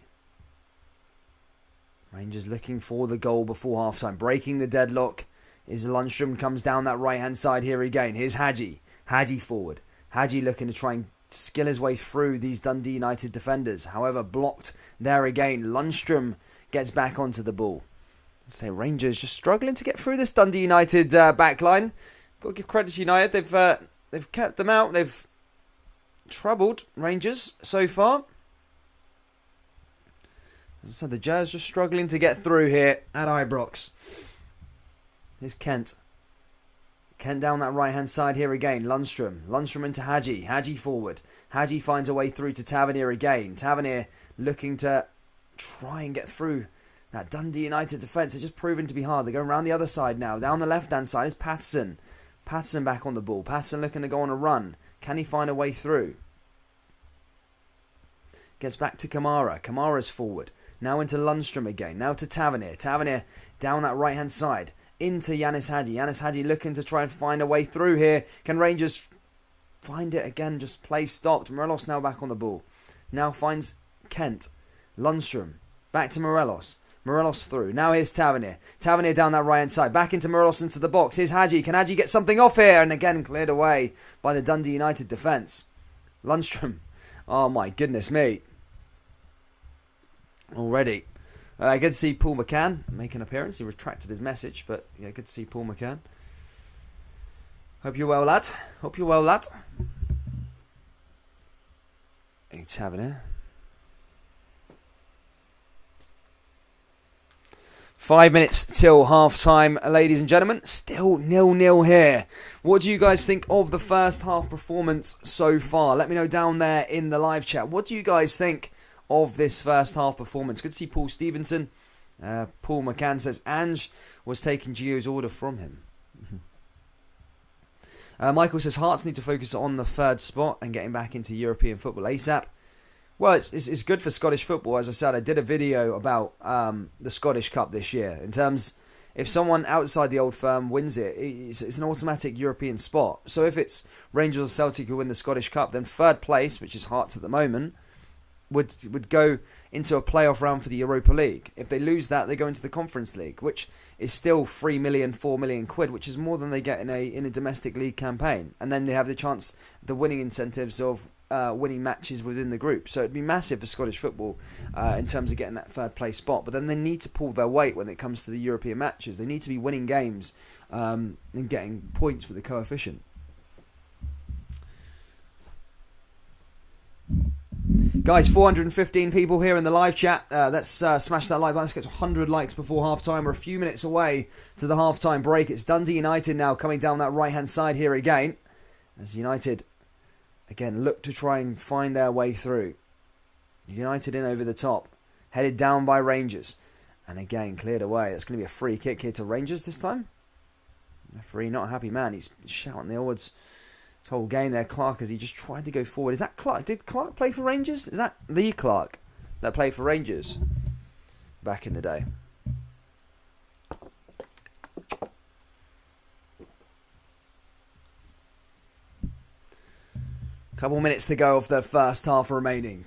Rangers looking for the goal before half-time. Breaking the deadlock is Lundstrom. Comes down that right-hand side here again. Here's Hadji. Hadji forward. Hadji looking to try and skill his way through these Dundee United defenders. However, blocked there again. Lundstrom gets back onto the ball. So Rangers just struggling to get through this Dundee United backline. Got to give credit to United. They've kept them out. They've troubled Rangers so far. So the Jazz just struggling to get through here at Ibrox. Here's Kent. Kent down that right-hand side here again. Lundstrom. Lundstrom into Hadji. Hadji forward. Hadji finds a way through to Tavernier again. Tavernier looking to try and get through that Dundee United defence. It's just proven to be hard. They're going around the other side now. Down the left-hand side is Patterson. Patterson back on the ball. Patterson looking to go on a run. Can he find a way through? Gets back to Kamara. Kamara's forward. Now into Lundstrom again. Now to Tavernier. Tavernier down that right-hand side. Into Yanis Hadji. Yanis Hadji looking to try and find a way through here. Can Rangers find it again? Just play stopped. Morelos now back on the ball. Now finds Kent. Lundstrom. Back to Morelos. Morelos through. Now here's Tavernier. Tavernier down that right-hand side. Back into Morelos into the box. Here's Hadji. Can Hadji get something off here? And again cleared away by the Dundee United defence. Lundstrom. Oh my goodness me. Already. Good to see Paul McCann make an appearance. He retracted his message, but yeah, good to see Paul McCann. Hope you're well, lad. Hope you're well, lad. It's Tavernier. 5 minutes till half-time, ladies and gentlemen. Still 0-0 here. What do you guys think of the first half performance so far? Let me know down there in the live chat. What do you guys think of this first half performance? Good to see Paul Stevenson. Paul McCann says Ange was taking Gio's order from him. Michael says Hearts need to focus on the third spot and getting back into European football ASAP. Well, it's good for Scottish football. As I said, I did a video about the Scottish Cup this year. In terms, if someone outside the old firm wins it, it's an automatic European spot. So if it's Rangers or Celtic who win the Scottish Cup, then third place, which is Hearts at the moment, would go into a playoff round for the Europa League. If they lose that, they go into the Conference League, which is still 3 million, 4 million quid, which is more than they get in a domestic league campaign. And then they have the chance, the winning incentives of winning matches within the group. So it'd be massive for Scottish football in terms of getting that third place spot. But then they need to pull their weight when it comes to the European matches. They need to be winning games and getting points for the coefficient. Guys, 415 people here in the live chat. Let's smash that like button. Let's get to 100 likes before half-time. We're a few minutes away to the half-time break. It's Dundee United now coming down that right-hand side here again. As United, again, look to try and find their way through. United in over the top. Headed down by Rangers. And again, cleared away. It's going to be a free kick here to Rangers this time. Referee, not a happy man. He's shouting the odds. Whole game there, Clark, as he just tried to go forward. Is that Clark? Did Clark play for Rangers? Is that the Clark that played for Rangers back in the day? Couple minutes to go of the first half remaining.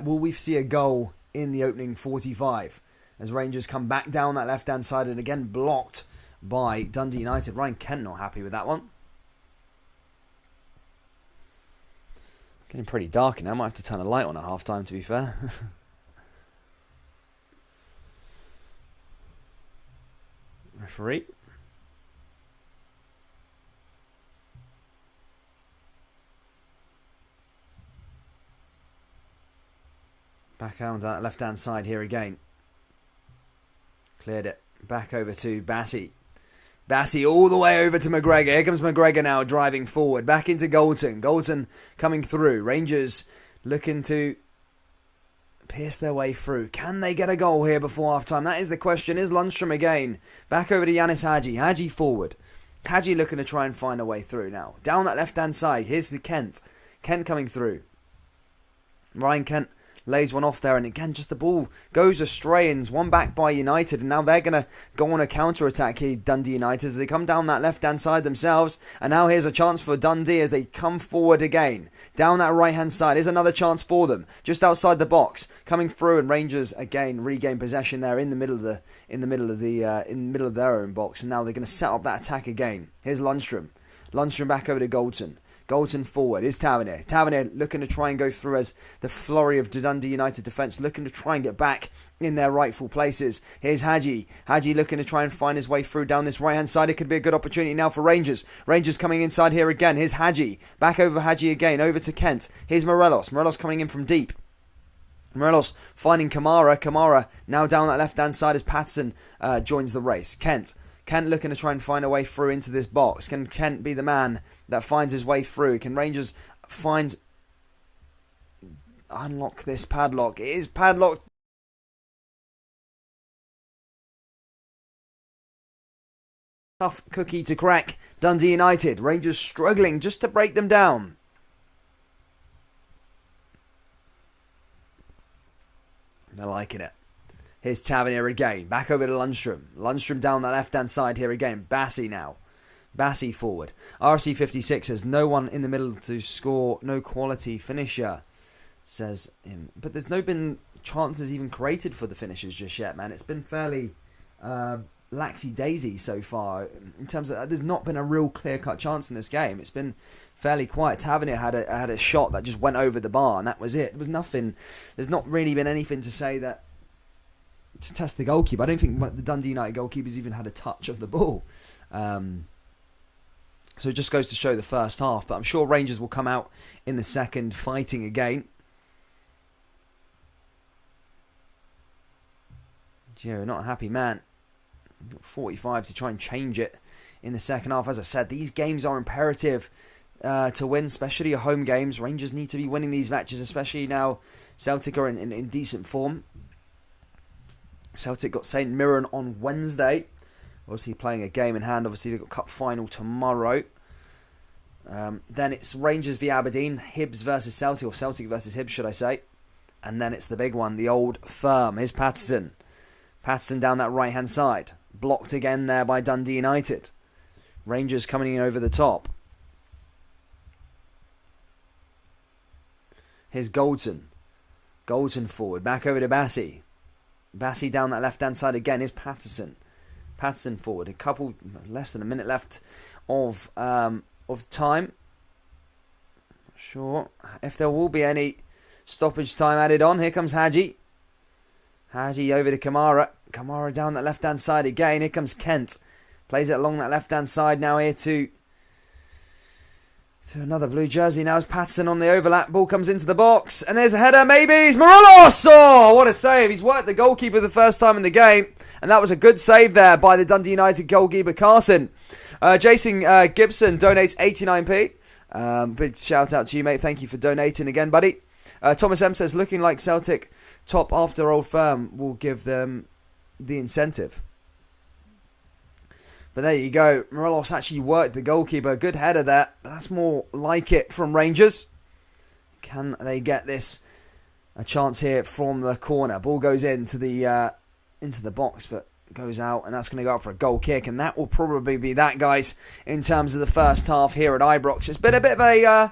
Will we see a goal in the opening 45 as Rangers come back down that left-hand side and again blocked by Dundee United? Ryan Kent not happy with that one. Getting pretty dark now. I might have to turn a light on at half-time, to be fair. Referee. Back on that left-hand side here again. Cleared it. Back over to Bassey. Bassey all the way over to McGregor. Here comes McGregor now driving forward. Back into Goulton. Goulton coming through. Rangers looking to pierce their way through. Can they get a goal here before half-time? That is the question. Is Lundstrom again. Back over to Yanis Hadji. Hadji forward. Hadji looking to try and find a way through now. Down that left-hand side. Here's the Kent. Kent coming through. Ryan Kent lays one off there, and again, just the ball goes astray, and one back by United, and now they're going to go on a counter-attack here, Dundee United, as they come down that left-hand side themselves, and now here's a chance for Dundee as they come forward again. Down that right-hand side, here's another chance for them, just outside the box, coming through, and Rangers again regain possession there in the middle of their own box, and now they're going to set up that attack again. Here's Lundstrom. Lundstrom back over to Goulton. Goulton forward is Tavernier. Tavernier looking to try and go through as the flurry of Dundee United defence, looking to try and get back in their rightful places. Here's Hadji. Hadji looking to try and find his way through down this right-hand side. It could be a good opportunity now for Rangers. Rangers coming inside here again. Here's Hadji. Back over Hadji again. Over to Kent. Here's Morelos. Morelos coming in from deep. Morelos finding Kamara. Kamara now down that left-hand side as Patterson joins the race. Kent looking to try and find a way through into this box. Can Kent be the man that finds his way through? Can Rangers unlock this padlock? It is padlocked. Tough cookie to crack. Dundee United. Rangers struggling just to break them down. They're liking it. Here's Tavernier again. Back over to Lundstrom. Lundstrom down the left-hand side here again. Bassey now. Bassey forward. RC56 says no one in the middle to score. No quality finisher. Says him. But there's no been chances even created for the finishers just yet, man. It's been fairly laxy-daisy so far. In terms of there's not been a real clear-cut chance in this game. It's been fairly quiet. Tavernier had a shot that just went over the bar, and that was it. There was nothing. There's not really been anything to say that to test the goalkeeper. I don't think the Dundee United goalkeeper's even had a touch of the ball. So it just goes to show the first half. But I'm sure Rangers will come out in the second fighting again. Gio, not a happy man. 45 to try and change it in the second half. As I said, these games are imperative to win, especially your home games. Rangers need to be winning these matches, especially now Celtic are in decent form. Celtic got St Mirren on Wednesday. Obviously playing a game in hand. Obviously they've got cup final tomorrow. Then it's Rangers v Aberdeen. Hibs versus Celtic, or Celtic versus Hibs should I say. And then it's the big one, the old firm. Here's Patterson. Patterson down that right hand side. Blocked again there by Dundee United. Rangers coming in over the top. Here's Goulton. Goldson forward. Back over to Bassey. Bassey down that left-hand side again is Patterson. Patterson forward. A couple, less than a minute left of time. Not sure if there will be any stoppage time added on. Here comes Hadji. Hadji over to Kamara. Kamara down that left-hand side again. Here comes Kent. Plays it along that left-hand side now here to another blue jersey. Now it's Patterson on the overlap. Ball comes into the box. And there's a header. Maybe it's Morelos. Oh, what a save. He's worked the goalkeeper the first time in the game. And that was a good save there by the Dundee United goalkeeper Carson. Jason Gibson donates 89p. Big shout out to you, mate. Thank you for donating again, buddy. Thomas M says, looking like Celtic top after Old Firm will give them the incentive. But there you go. Morelos actually worked the goalkeeper. Good header there. That's more like it from Rangers. Can they get this a chance here from the corner? Ball goes into the box, but goes out, and that's going to go out for a goal kick, and that will probably be that, guys, in terms of the first half here at Ibrox. It's been a bit of a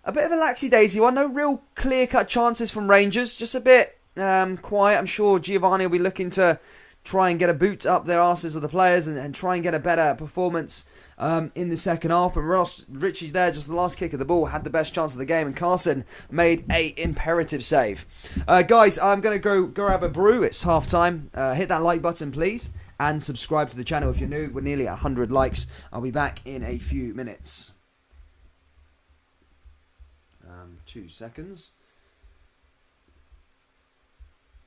laxy-daisy one. No real clear-cut chances from Rangers. Just a bit quiet. I'm sure Giovanni will be looking to try and get a boot up their arses of the players and try and get a better performance in the second half. And Ross Ritchie there, just the last kick of the ball, had the best chance of the game, and Carson made a imperative save. Guys, I'm going to go grab a brew. It's half time. Hit that like button, please, and subscribe to the channel if you're new. We're nearly at 100 likes. I'll be back in a few minutes. 2 seconds.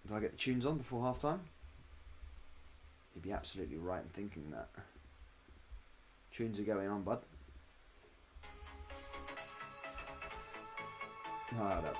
Do I get the tunes on before half time? You'd be absolutely right in thinking that. Tunes are going on, bud. Hold up.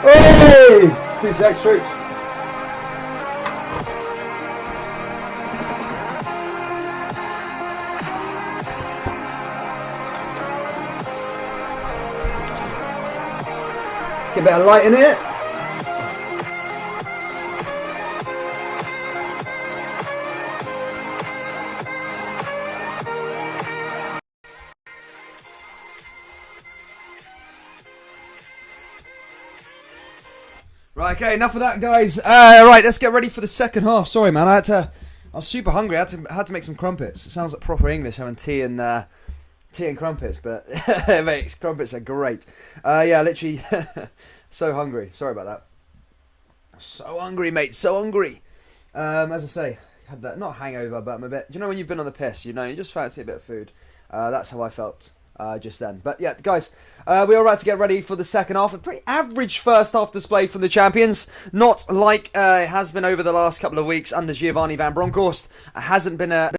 Hey! 2 seconds, troops. Get a bit of light in it. Right, okay, enough of that, guys. Right, let's get ready for the second half. Sorry, man, I was super hungry. I had to make some crumpets. It sounds like proper English having tea and crumpets, but mate, crumpets are great. Yeah, literally, so hungry. Sorry about that. So hungry, mate. So hungry. As I say, had that not hangover, but I'm a bit. You know when you've been on the piss, you just fancy a bit of food. That's how I felt. Just then. But yeah, guys, we're all right to get ready for the second half. A pretty average first half display from the champions. Not like it has been over the last couple of weeks under Giovanni van Bronckhorst. It hasn't been a...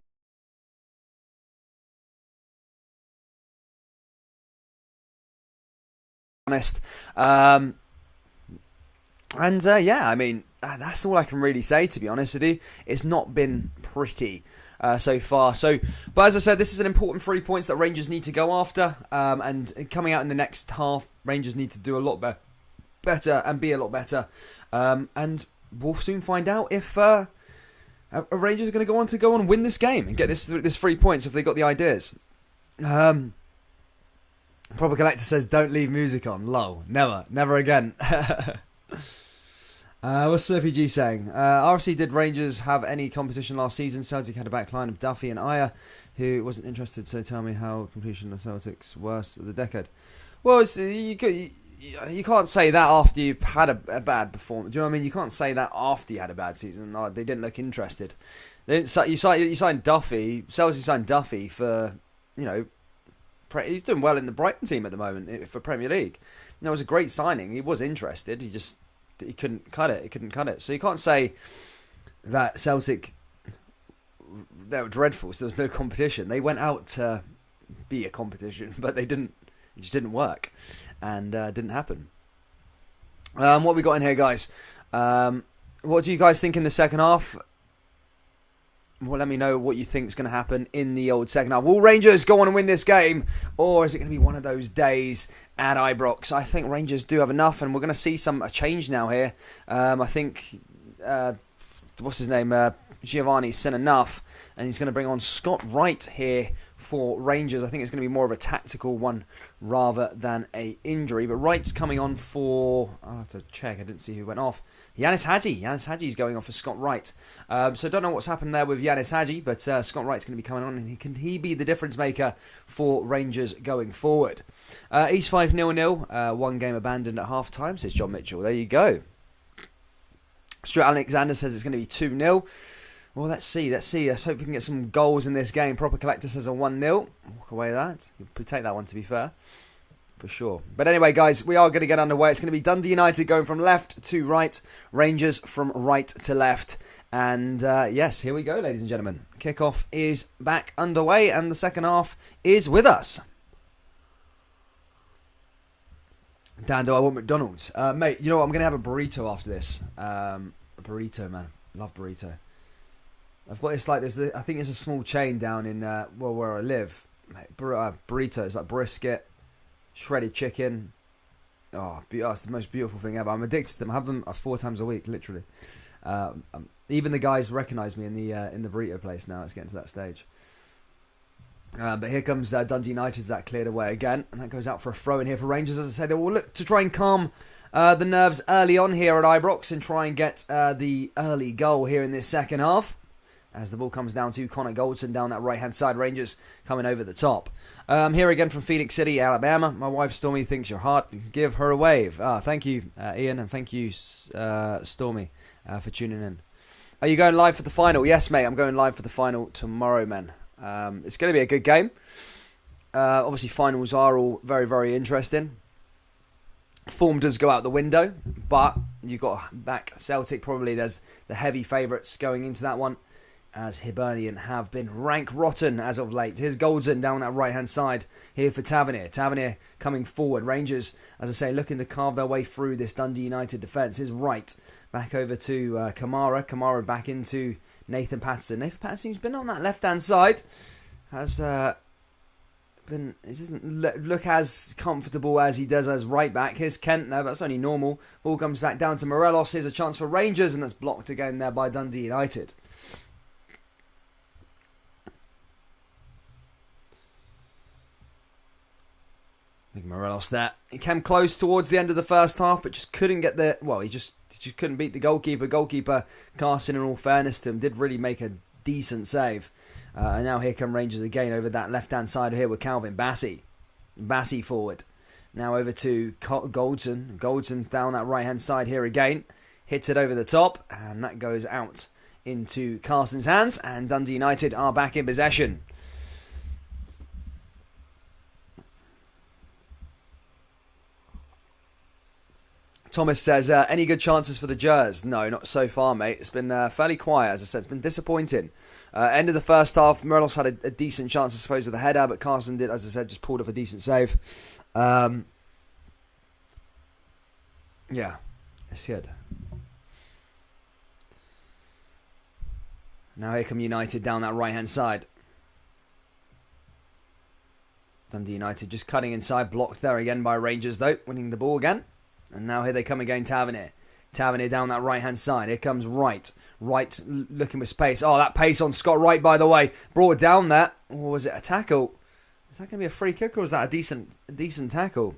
honest. Yeah, I mean, that's all I can really say, to be honest with you. It's not been pretty so far. But as I said, this is an important 3 points that Rangers need to go after. And coming out in the next half, Rangers need to do a lot better and be a lot better. And we'll soon find out if Rangers are going to go on and win this game and get this 3 points if they got the ideas. Proper Collector says, don't leave music on. Lol. Never again. What's Sophie G saying? RFC, did Rangers have any competition last season? Celtic had a backline of Duffy and Aya, who wasn't interested, so tell me how completion of Celtic's worst of the decade. Well, you can't say that after you've had a bad performance. Do you know what I mean? You can't say that after you had a bad season. No, they didn't look interested. You signed Duffy. Celtic signed Duffy for, he's doing well in the Brighton team at the moment for Premier League. It was a great signing. He was interested. He couldn't cut it. So you can't say that Celtic, they were dreadful. So there was no competition. They went out to be a competition, but they didn't. It just didn't work, and didn't happen. What we got in here, guys? What do you guys think in the second half? Well, let me know what you think is going to happen in the old second half. Will Rangers go on and win this game? Or is it going to be one of those days at Ibrox? I think Rangers do have enough, and we're going to see a change now here. I think, what's his name? Giovanni's seen enough, and he's going to bring on Scott Wright here for Rangers. I think it's going to be more of a tactical one rather than a injury. But Wright's coming on for... I'll have to check. I didn't see who went off. Yanis Hadji. Yanis Hadji's going off for Scott Wright. So don't know what's happened there with Yanis Hadji, but Scott Wright's going to be coming on, and can he be the difference maker for Rangers going forward? East 5 0-0. One game abandoned at half time, says John Mitchell. There you go. Stuart Alexander says it's going to be 2-0. Well, let's see. Let's hope we can get some goals in this game. Proper Collector says a 1-0. Walk away with that. You'll take that one, to be fair. For sure. But anyway, guys, we are going to get underway. It's going to be Dundee United going from left to right. Rangers from right to left. And yes, here we go, ladies and gentlemen. Kickoff is back underway, and the second half is with us. Dan, do I want McDonald's? Mate, you know what? I'm going to have a burrito after this. A burrito, man. Love burrito. I've got this, I think it's a small chain down in, where I live. Mate, burritos, like brisket, shredded chicken. Oh, it's the most beautiful thing ever. I'm addicted to them. I have them 4 times a week, literally. Even the guys recognise me in the burrito place now. It's getting to that stage. But here comes Dundee United. That cleared away again, and that goes out for a throw in here for Rangers. As I said, they will look to try and calm the nerves early on here at Ibrox and try and get the early goal here in this second half. as the ball comes down to Connor Goldson down that right-hand side. Rangers coming over the top. Here again from Phoenix City, Alabama. My wife Stormy thinks you're hot. Give her a wave. Thank you, Ian, and thank you, Stormy, for tuning in. Are you going live for the final? Yes, mate. I'm going live for the final tomorrow, man. It's going to be a good game. Obviously, finals are all very, very interesting. Form does go out the window, but you've got back Celtic. Probably there's the heavy favourites going into that one, as Hibernian have been rank rotten as of late. Here's Goldson down that right-hand side here for Tavernier. Tavernier coming forward. Rangers, as I say, looking to carve their way through this Dundee United defence. Here's right back over to Kamara. Kamara back into Nathan Patterson. Nathan Patterson, who's been on that left-hand side, has it doesn't look as comfortable as he does as right back. Here's Kent there, but that's only normal. Ball comes back down to Morelos. Here's a chance for Rangers, and that's blocked again there by Dundee United. I think Morelos there. He came close towards the end of the first half, but just couldn't get there. Well, he just couldn't beat the goalkeeper. Goalkeeper Carson, in all fairness to him, did really make a decent save. And now here come Rangers again over that left-hand side here with Calvin Bassey. Bassey forward. Now over to Goldson. Goldson down that right-hand side here again. Hits it over the top, and that goes out into Carson's hands. And Dundee United are back in possession. Thomas says, any good chances for the Jers? No, not so far, mate. It's been fairly quiet, as I said. It's been disappointing. End of the first half, Morelos had a decent chance, I suppose, with the header, but Carson did, as I said, just pulled off a decent save. Yeah, it's good. Now here come United down that right-hand side. Dundee United just cutting inside, blocked there again by Rangers, though, winning the ball again. And now here they come again, Tavernier. Tavernier down that right-hand side. Here comes Wright. Wright looking with space. Oh, that pace on Scott Wright, by the way. Brought down there. Or was it a tackle? Is that going to be a free kick, or was that a decent tackle?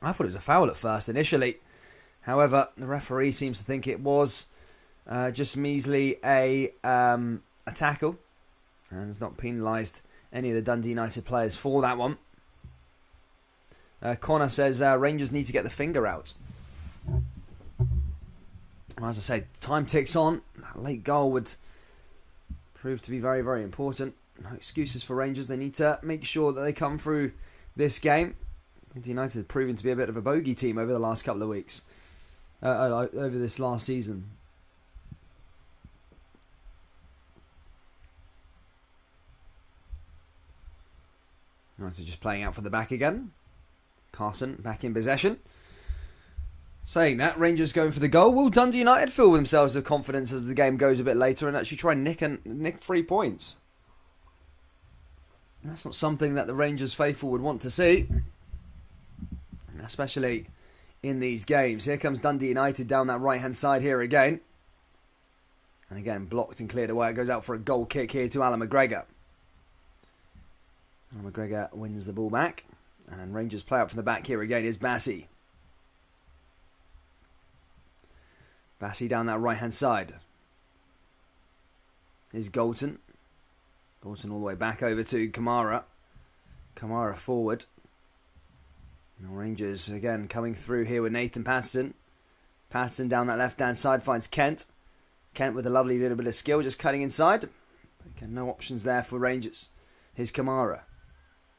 I thought it was a foul at first initially. However, the referee seems to think it was just measly a tackle. And has not penalised any of the Dundee United players for that one. Connor says Rangers need to get the finger out. As I say, time ticks on. That late goal would prove to be very, very important. No excuses for Rangers. They need to make sure that they come through this game. United have proven to be a bit of a bogey team over the last couple of weeks. Over this last season. United just playing out for the back again. Carson back in possession. Saying that, Rangers going for the goal. Will Dundee United fill themselves with confidence as the game goes a bit later and actually try and nick 3 points? That's not something that the Rangers faithful would want to see, especially in these games. Here comes Dundee United down that right-hand side here again. And again, blocked and cleared away. It goes out for a goal kick here to Alan McGregor. Alan McGregor wins the ball back. And Rangers play out from the back here again. Here's Bassey. Bassey down that right-hand side. Here's Goldson. Goldson all the way back over to Kamara. Kamara forward. Now Rangers again coming through here with Nathan Patterson. Patterson down that left-hand side finds Kent. Kent with a lovely little bit of skill, just cutting inside. Again, no options there for Rangers. Here's Kamara.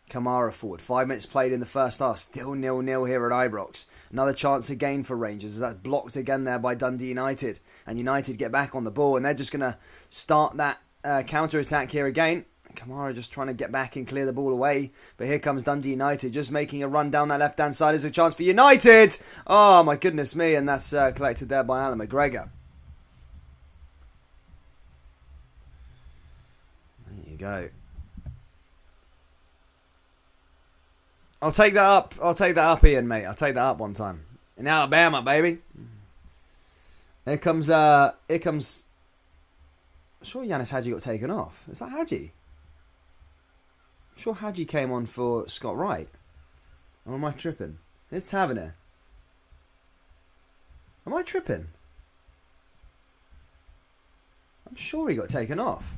Kamara forward. 5 minutes played in the first half. Still 0-0 here at Ibrox. Another chance again for Rangers. That's blocked again there by Dundee United. And United get back on the ball. And they're just going to start that counter-attack here again. Kamara just trying to get back and clear the ball away. But here comes Dundee United. Just making a run down that left-hand side. There's a chance for United. Oh, my goodness me. And that's collected there by Alan McGregor. There you go. I'll take that up. I'll take that up, Ian, mate. I'll take that up one time. In Alabama, baby. Here comes... I'm sure Yanis Hadji got taken off. Is that Hadji? I'm sure Hadji came on for Scott Wright. Or am I tripping? Here's Tavernier. Am I tripping? I'm sure he got taken off.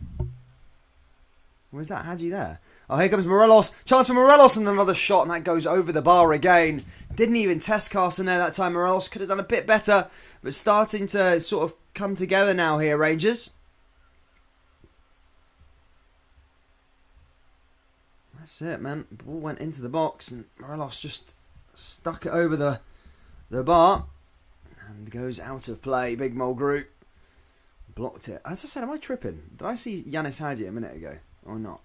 Where's that Hadji there? Oh, here comes Morelos. Chance for Morelos and another shot, and that goes over the bar again. Didn't even test Carson there that time. Morelos could have done a bit better, but starting to sort of come together now here, Rangers. That's it, man. The ball went into the box, and Morelos just stuck it over the bar, and goes out of play. Big Mulgrew blocked it. As I said, am I tripping? Did I see Yanis Hadji a minute ago, or not?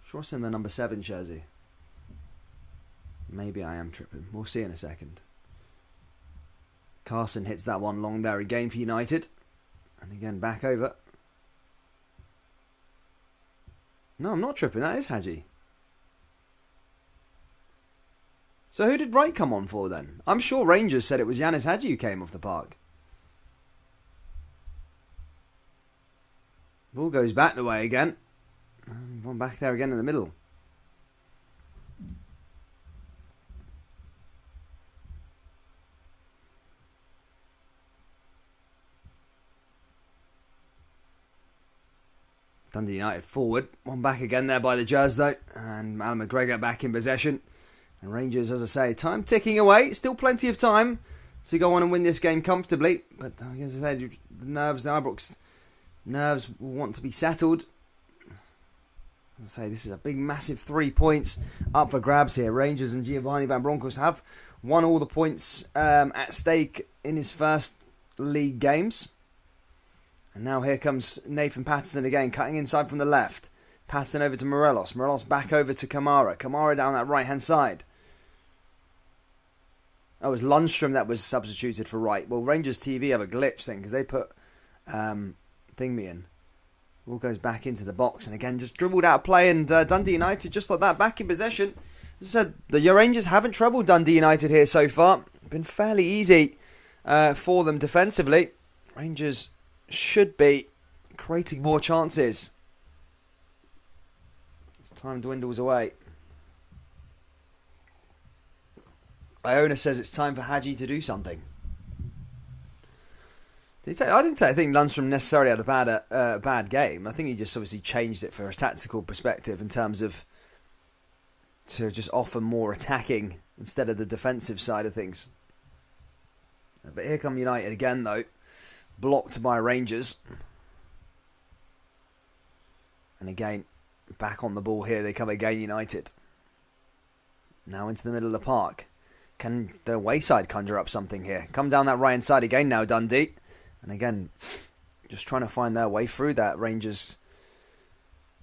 Sure, it's in the number 7 jersey. Maybe I am tripping. We'll see in a second. Carson hits that one long there again for United. And again, back over. No, I'm not tripping. That is Hadji. So who did Wright come on for then? I'm sure Rangers said it was Yanis Hadji who came off the park. Ball goes back the way again. And one back there again in the middle. Dundee United forward. One back again there by the Jazz though. And Alan McGregor back in possession. And Rangers, as I say, time ticking away. Still plenty of time to go on and win this game comfortably. But as I said, the Ibrox nerves will want to be settled. As I say, this is a big, massive 3 points up for grabs here. Rangers and Giovanni Van Bronckhorst have won all the points at stake in his first league games. And now here comes Nathan Patterson again, cutting inside from the left. Patterson over to Morelos. Morelos back over to Kamara. Kamara down that right-hand side. Oh, it was Lundstrom that was substituted for Wright. Well, Rangers TV have a glitch thing because they put Thingme in. Ball goes back into the box and again just dribbled out of play, and Dundee United just like that back in possession. As I said, the Rangers haven't troubled Dundee United here so far. Been fairly easy for them defensively. Rangers should be creating more chances. As time dwindles away. Iona says it's time for Hadji to do something. I think Lundstrom necessarily had a bad game. I think he just obviously changed it for a tactical perspective in terms of to just offer more attacking instead of the defensive side of things. But here come United again though. Blocked by Rangers. And again, back on the ball here. They come again, United. Now into the middle of the park. Can the Wayside conjure up something here? Come down that right-hand side again now, Dundee. And again, just trying to find their way through that Rangers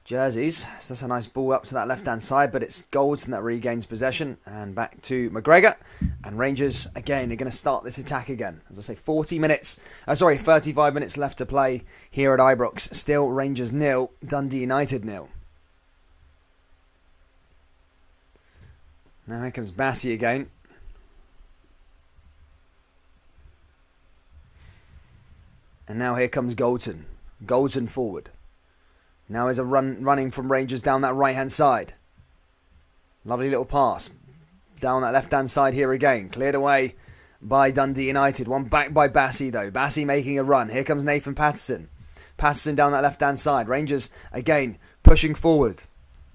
jerseys. So that's a nice ball up to that left-hand side, but it's Goldson that regains possession. And back to McGregor. And Rangers, again, are going to start this attack again. As I say, 35 minutes left to play here at Ibrox. Still Rangers 0, Dundee United 0. Now here comes Bassi again. And now here comes Goldson. Goldson forward. Now is a running from Rangers down that right-hand side. Lovely little pass. Down that left-hand side here again. Cleared away by Dundee United. One back by Bassi though. Bassi making a run. Here comes Nathan Patterson. Patterson down that left-hand side. Rangers again pushing forward.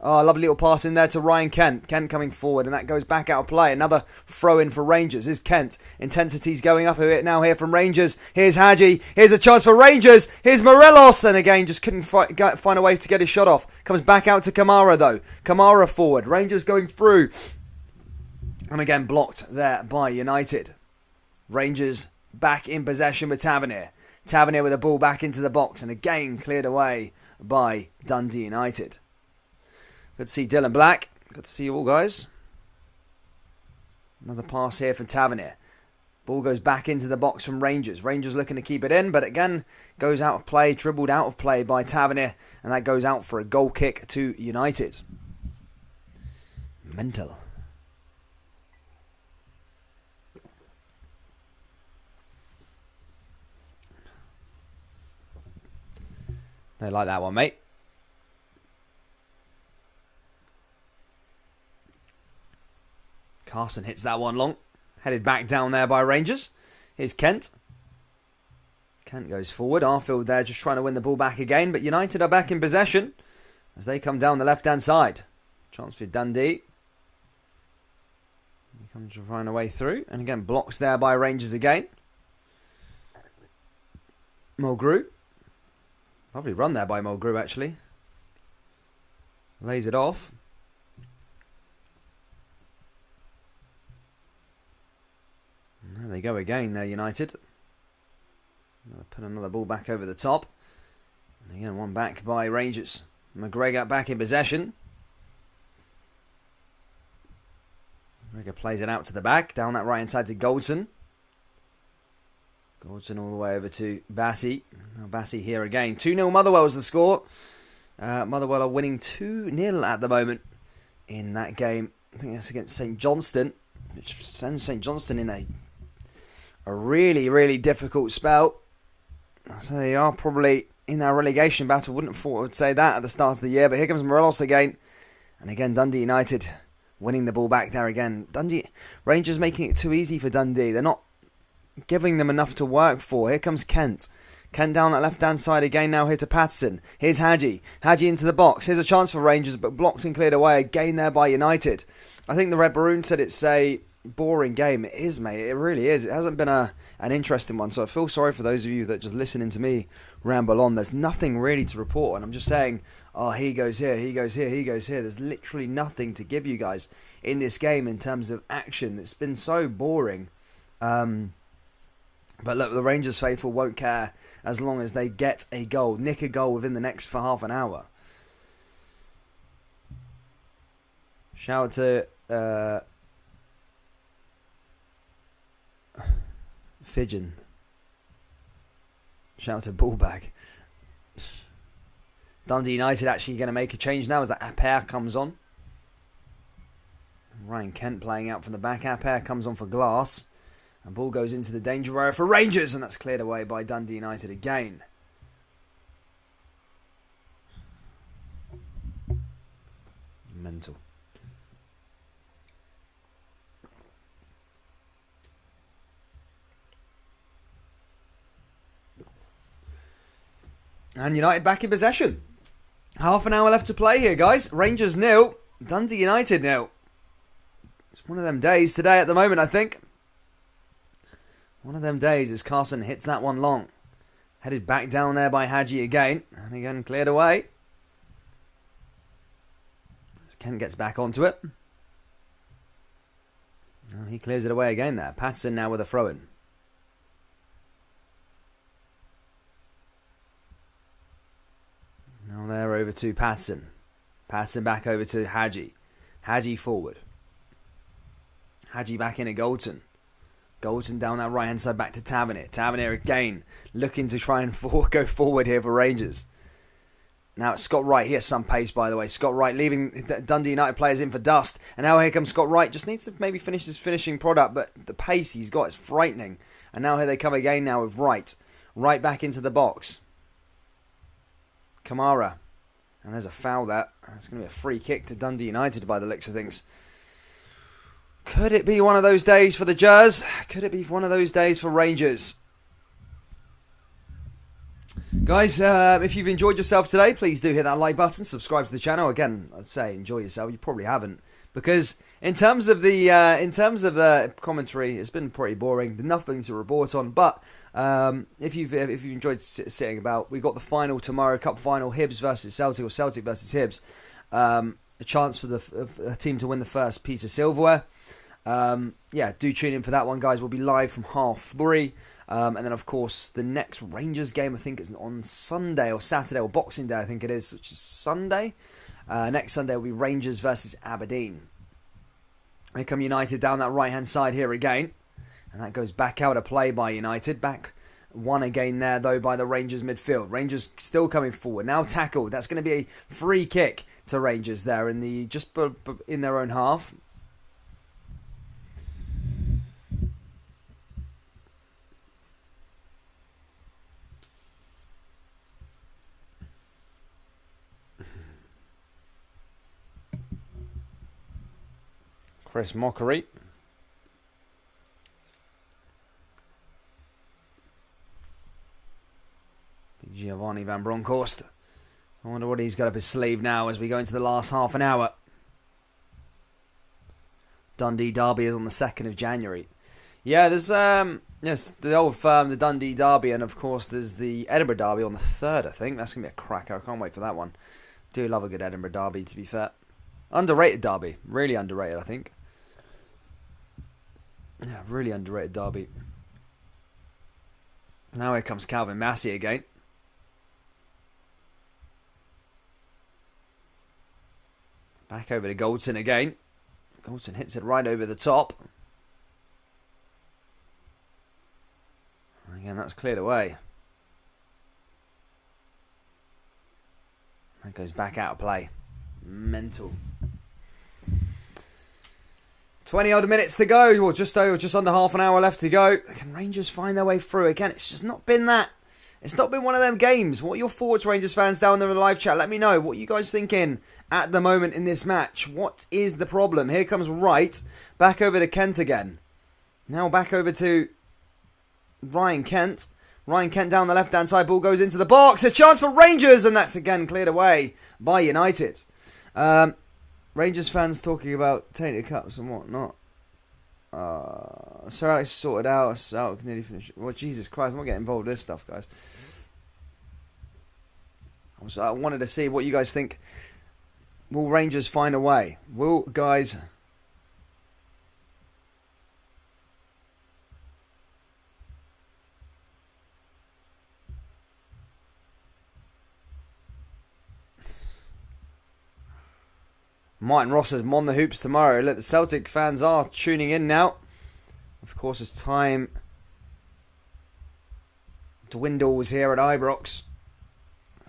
Oh, lovely little pass in there to Ryan Kent. Kent coming forward, and that goes back out of play. Another throw-in for Rangers. Is Kent. Intensity's going up a bit now here from Rangers. Here's Hadji. Here's a chance for Rangers. Here's Morelos. And again, just couldn't find a way to get his shot off. Comes back out to Kamara, though. Kamara forward. Rangers going through. And again, blocked there by United. Rangers back in possession with Tavernier. Tavernier with the ball back into the box. And again, cleared away by Dundee United. Good to see Dylan Black. Good to see you all, guys. Another pass here for Tavernier. Ball goes back into the box from Rangers. Rangers looking to keep it in, but again, goes out of play, dribbled out of play by Tavernier, and that goes out for a goal kick to United. Mental. They like that one, mate. Carson hits that one long. Headed back down there by Rangers. Here's Kent. Kent goes forward. Arfield there just trying to win the ball back again. But United are back in possession as they come down the left-hand side. Chance for Dundee. He comes trying a way through. And again, blocks there by Rangers again. Mulgrew. Lovely run there by Mulgrew, actually. Lays it off. And there they go again there, United. Put another ball back over the top. And again, one back by Rangers. McGregor back in possession. McGregor plays it out to the back. Down that right-hand side to Goldson. Goldson all the way over to Bassey. Now Bassey here again. 2-0 Motherwell's the score. Motherwell are winning 2-0 at the moment in that game. I think that's against St Johnstone, which sends St Johnstone in a really, really difficult spell. So they are probably in their relegation battle. Wouldn't have thought I would say that at the start of the year. But here comes Morelos again. And again, Dundee United winning the ball back there again. Rangers making it too easy for Dundee. They're not giving them enough to work for. Here comes Kent. Kent down that left-hand side again now here to Patterson. Here's Hadji. Hadji into the box. Here's a chance for Rangers, but blocked and cleared away again there by United. I think the Red Maroon said it's a boring game. It is, mate. It really is. It hasn't been an interesting one, so I feel sorry for those of you that just listening to me ramble on. There's nothing really to report, and I'm just saying, oh, he goes here, he goes here, he goes here. There's literally nothing to give you guys in this game in terms of action. It's been so boring. But look, the Rangers faithful won't care as long as they get a goal. Nick a goal within the next for half an hour. Shout out to Fidgen. Shout out to Ballbag. Dundee United actually going to make a change now as that Appert comes on. Ryan Kent playing out from the back. Appert comes on for Glass. And ball goes into the danger area for Rangers. And that's cleared away by Dundee United again. Mental. And United back in possession. Half an hour left to play here, guys. Rangers 0, Dundee United 0. It's one of them days today at the moment, I think. One of them days as Carson hits that one long. Headed back down there by Hadji again. And again cleared away. As Kent gets back onto it. Oh, he clears it away again there. Patterson now with a throw-in. Now they're over to Patterson. Patterson back over to Hadji. Hadji forward. Hadji back in at Goldson. Goldson down that right hand side back to Tavernier. Tavernier again looking to try and go forward here for Rangers. Now it's Scott Wright. He has some pace, by the way. Scott Wright leaving Dundee United players in for dust. And now here comes Scott Wright. Just needs to maybe finish his finishing product, but the pace he's got is frightening. And now here they come again now with Wright. Right back into the box. Kamara. And there's a foul there. It's going to be a free kick to Dundee United by the looks of things. Could it be one of those days for the Jers? Could it be one of those days for Rangers? Guys, if you've enjoyed yourself today, please do hit that like button, subscribe to the channel. Again, I'd say enjoy yourself. You probably haven't, because in terms of the commentary, it's been pretty boring. Nothing to report on. But if you've enjoyed sitting about, we've got the final tomorrow, cup final, Hibs versus Celtic or Celtic versus Hibs. A chance for the team to win the first piece of silverware. Do tune in for that one, guys. We'll be live from 3:30. And then, of course, the next Rangers game, I think, is on Sunday or Saturday or Boxing Day, I think it is, which is Sunday. Next Sunday will be Rangers versus Aberdeen. Here come United down that right-hand side here again. And that goes back out of play by United. Back one again there, though, by the Rangers midfield. Rangers still coming forward. Now tackled. That's going to be a free kick to Rangers there in their own half. Chris Mockery. Giovanni Van Bronckhorst. I wonder what he's got up his sleeve now as we go into the last half an hour. Dundee Derby is on the 2nd of January. Yeah, there's yes, the old firm, the Dundee Derby, and of course there's the Edinburgh Derby on the 3rd, I think. That's going to be a cracker. I can't wait for that one. Do love a good Edinburgh Derby, to be fair. Underrated derby. Really underrated, I think. Yeah, really underrated derby. Now here comes Calvin Massey again. Back over to Goldson again. Goldson hits it right over the top. Again, that's cleared away. That goes back out of play. Mental. 20 odd minutes to go, or just under half an hour left to go. Can Rangers find their way through? Again, it's just not been that. It's not been one of them games. What are your thoughts, Rangers fans, down there in the live chat? Let me know. What are you guys thinking at the moment in this match? What is the problem? Here comes Wright. Back over to Kent again. Now back over to Ryan Kent. Ryan Kent down the left-hand side. Ball goes into the box. A chance for Rangers, and that's again cleared away by United. Rangers fans talking about tainted cups and whatnot. Sir Alex sorted out. Sal can nearly finish. Well, Jesus Christ, I'm not getting involved with this stuff, guys. I wanted to see what you guys think. Will Rangers find a way? Will guys... Martin Ross says, "Mon the hoops tomorrow." Look, the Celtic fans are tuning in now. Of course, as time dwindles here at Ibrox.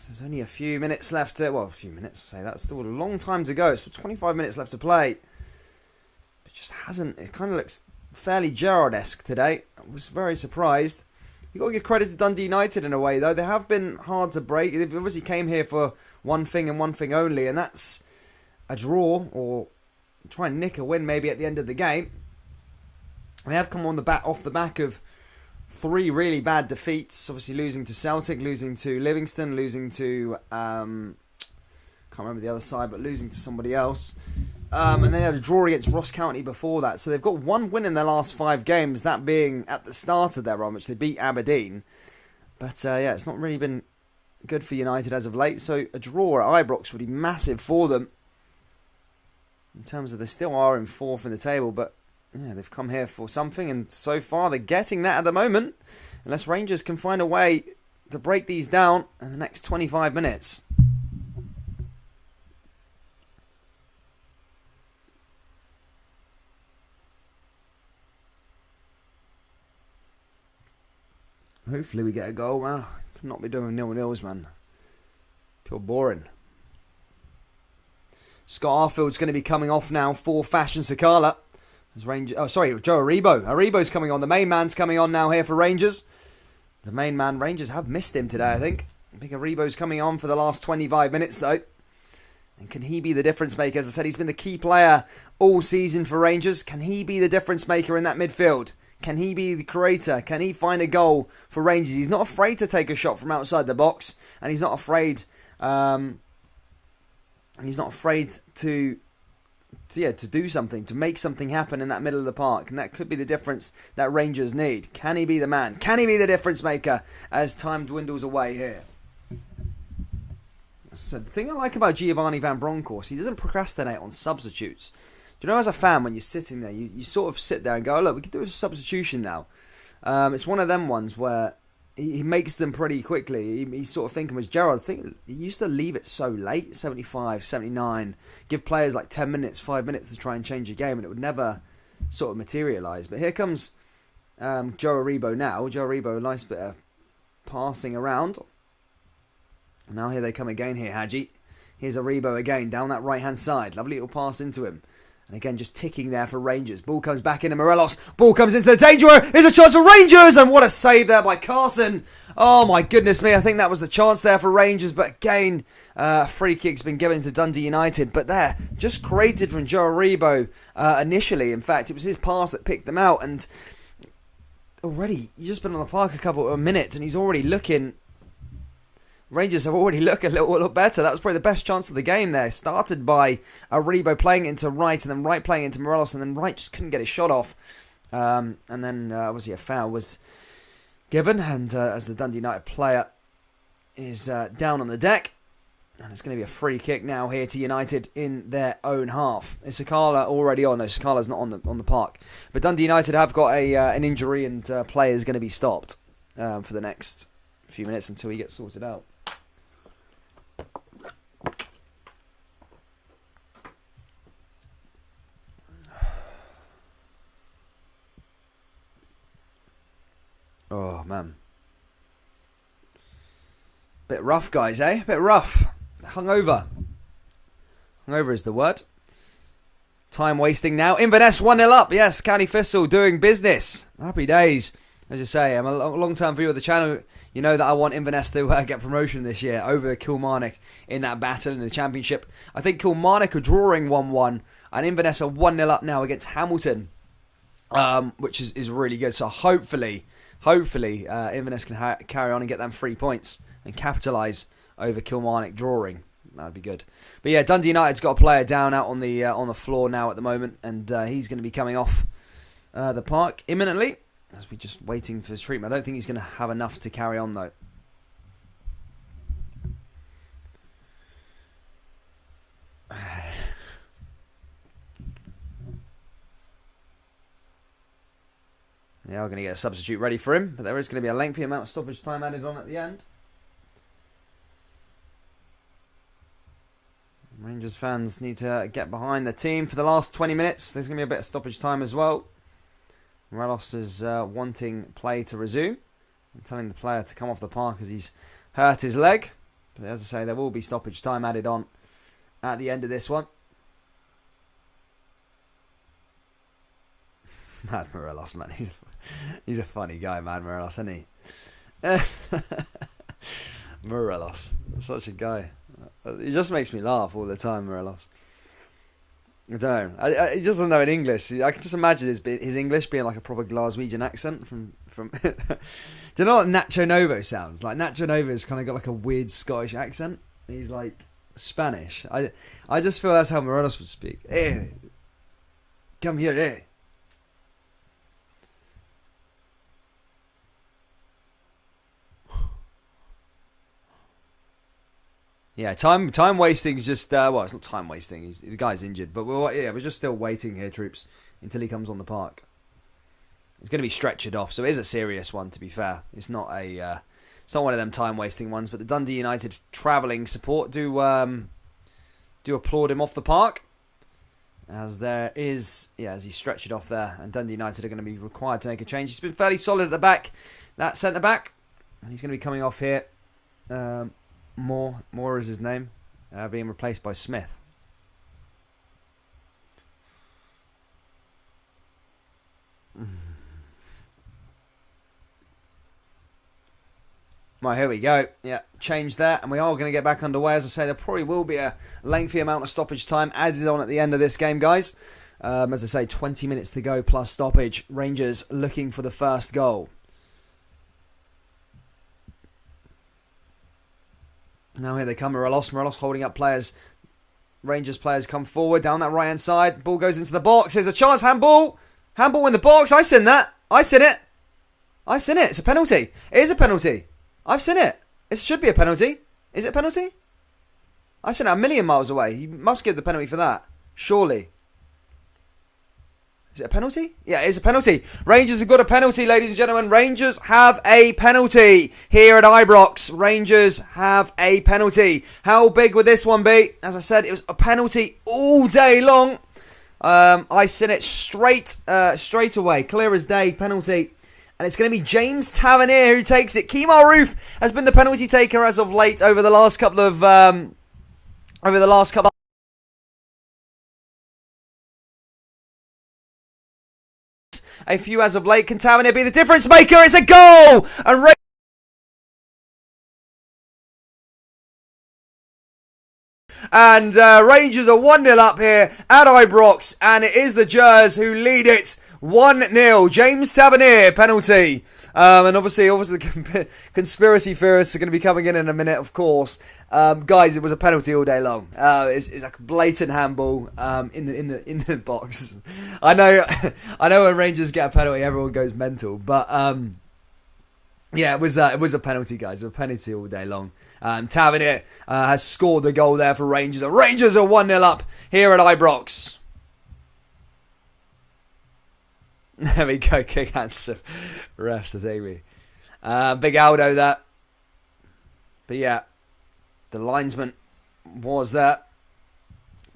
There's only a few minutes left. Well, a few minutes to say. That's still a long time to go. So 25 minutes left to play. It just hasn't. It kind of looks fairly Gerrard-esque today. I was very surprised. You've got to give credit to Dundee United in a way, though. They have been hard to break. They obviously came here for one thing and one thing only, and that's a draw, or try and nick a win maybe at the end of the game. They have come on off the back of 3 really bad defeats. Obviously losing to Celtic, losing to Livingston, losing to can't remember the other side, but losing to somebody else. And then they had a draw against Ross County before that. So they've got 1 win in their last 5 games, that being at the start of their run, which they beat Aberdeen. But yeah, it's not really been good for United as of late. So a draw at Ibrox would be massive for them. In terms of they still are in 4th in the table, but yeah, they've come here for something, and so far they're getting that at the moment. Unless Rangers can find a way to break these down in the next 25 minutes. Hopefully we get a goal. Well, could not be doing 0-0s, man. Pure boring. Scott Arfield's going to be coming off now for Fashion Sakala. Joe Aribo. Aribo's coming on. The main man's coming on now here for Rangers. The main man, Rangers have missed him today, I think. I think Aribo's coming on for the last 25 minutes, though. And can he be the difference maker? As I said, he's been the key player all season for Rangers. Can he be the difference maker in that midfield? Can he be the creator? Can he find a goal for Rangers? He's not afraid to take a shot from outside the box. And he's not afraid... he's not afraid to do something, to make something happen in that middle of the park. And that could be the difference that Rangers need. Can he be the man? Can he be the difference maker as time dwindles away here? So the thing I like about Giovanni Van Bronckhorst, he doesn't procrastinate on substitutes. Do you know, as a fan, when you're sitting there, you sort of sit there and go, oh, look, we can do a substitution now. It's one of them ones where he makes them pretty quickly. He's sort of thinking with Gerrard. I think he used to leave it so late, 75, 79, give players like 10 minutes, 5 minutes to try and change a game, and it would never sort of materialise. But here comes Joe Aribo now. Joe Aribo, a nice bit of passing around. Now here they come again here, Hadji. Here's Aribo again, down that right-hand side. Lovely little pass into him. And again, just ticking there for Rangers. Ball comes back into Morelos. Ball comes into the danger area. Here's a chance for Rangers. And what a save there by Carson. Oh, my goodness me. I think that was the chance there for Rangers. But again, free kick's been given to Dundee United. But there, just created from Joe Aribo initially. In fact, it was his pass that picked them out. And already, he's just been on the park a couple of minutes. And he's already looking Rangers have already looked a little better. That was probably the best chance of the game there. Started by Aribo playing it into Wright, and then Wright playing it into Morelos, and then Wright just couldn't get his shot off. And then obviously a foul was given, and as the Dundee United player is down on the deck, and it's going to be a free kick now here to United in their own half. Is Sakala already on? No, Sakala's not on the park. But Dundee United have got an injury, and play is going to be stopped for the next few minutes until he gets sorted out. Oh, man. Bit rough, guys, eh? Bit rough. Hungover. Hungover is the word. Time wasting now. Inverness 1-0 up. Yes, County Thistle doing business. Happy days. As you say, I'm a long-term viewer of the channel. You know that I want Inverness to get promotion this year over Kilmarnock in that battle in the Championship. I think Kilmarnock are drawing 1-1, and Inverness are 1-0 up now against Hamilton, which is really good. So hopefully Inverness can carry on and get them 3 points and capitalise over Kilmarnock drawing. That'd be good. But yeah, Dundee United's got a player down out on the floor now at the moment, and he's going to be coming off the park imminently as we're just waiting for his treatment. I don't think he's going to have enough to carry on though. They are going to get a substitute ready for him, but there is going to be a lengthy amount of stoppage time added on at the end. Rangers fans need to get behind the team for the last 20 minutes. There's going to be a bit of stoppage time as well. Morelos is wanting play to resume and telling the player to come off the park as he's hurt his leg. But as I say, there will be stoppage time added on at the end of this one. Mad Morelos, man. He's a funny guy, Mad Morelos, isn't he? Morelos. Such a guy. He just makes me laugh all the time, Morelos. I don't know. He just doesn't know in English. I can just imagine his English being like a proper Glaswegian accent from Do you know what Nacho Novo sounds like? Nacho Novo's kind of got like a weird Scottish accent. He's like Spanish. I just feel that's how Morelos would speak. Hey, come here, hey. Yeah, time wasting is just well, it's not time wasting. The guy's injured, but we're just still waiting here, troops, until he comes on the park. It's going to be stretchered off, so it is a serious one. To be fair, it's not one of them time wasting ones. But the Dundee United travelling support do applaud him off the park, as there is as he's stretched it off there, and Dundee United are going to be required to make a change. He's been fairly solid at the back, that centre back, and he's going to be coming off here. Moore is his name, being replaced by Smith. Right, here we go. Yeah, change there, and we are going to get back underway. As I say, there probably will be a lengthy amount of stoppage time added on at the end of this game, guys. As I say, 20 minutes to go plus stoppage. Rangers looking for the first goal. Now here they come, Morelos holding up players. Rangers players come forward down that right-hand side. Ball goes into the box. There's a chance. Handball. Handball in the box. I've seen that. I've seen it. It's a penalty. It is a penalty. I've seen it. It should be a penalty. Is it a penalty? I've seen it a million miles away. You must give the penalty for that. Surely. Is it a penalty? Yeah, it is a penalty. Rangers have got a penalty, ladies and gentlemen. Rangers have a penalty here at Ibrox. Rangers have a penalty. How big would this one be? As I said, it was a penalty all day long. I seen it straight away. Clear as day, penalty. And it's going to be James Tavernier who takes it. Kemar Roof has been the penalty taker as of late over the last couple of... A few as of late. Can Tavernier be the difference maker? It's a goal! And Rangers are 1-0 up here at Ibrox. And it is the Gers who lead it 1-0. James Tavernier, penalty. And obviously the conspiracy theorists are going to be coming in a minute, of course. Guys, it was a penalty all day long. It's like a blatant handball in the box. I know when Rangers get a penalty, everyone goes mental. But yeah, it was a penalty, guys. It was a penalty all day long. Tavernier has scored the goal there for Rangers. And Rangers are 1-0 up here at Ibrox. There we go, kick handsome refs, I think big Aldo there. But yeah, the linesman was there.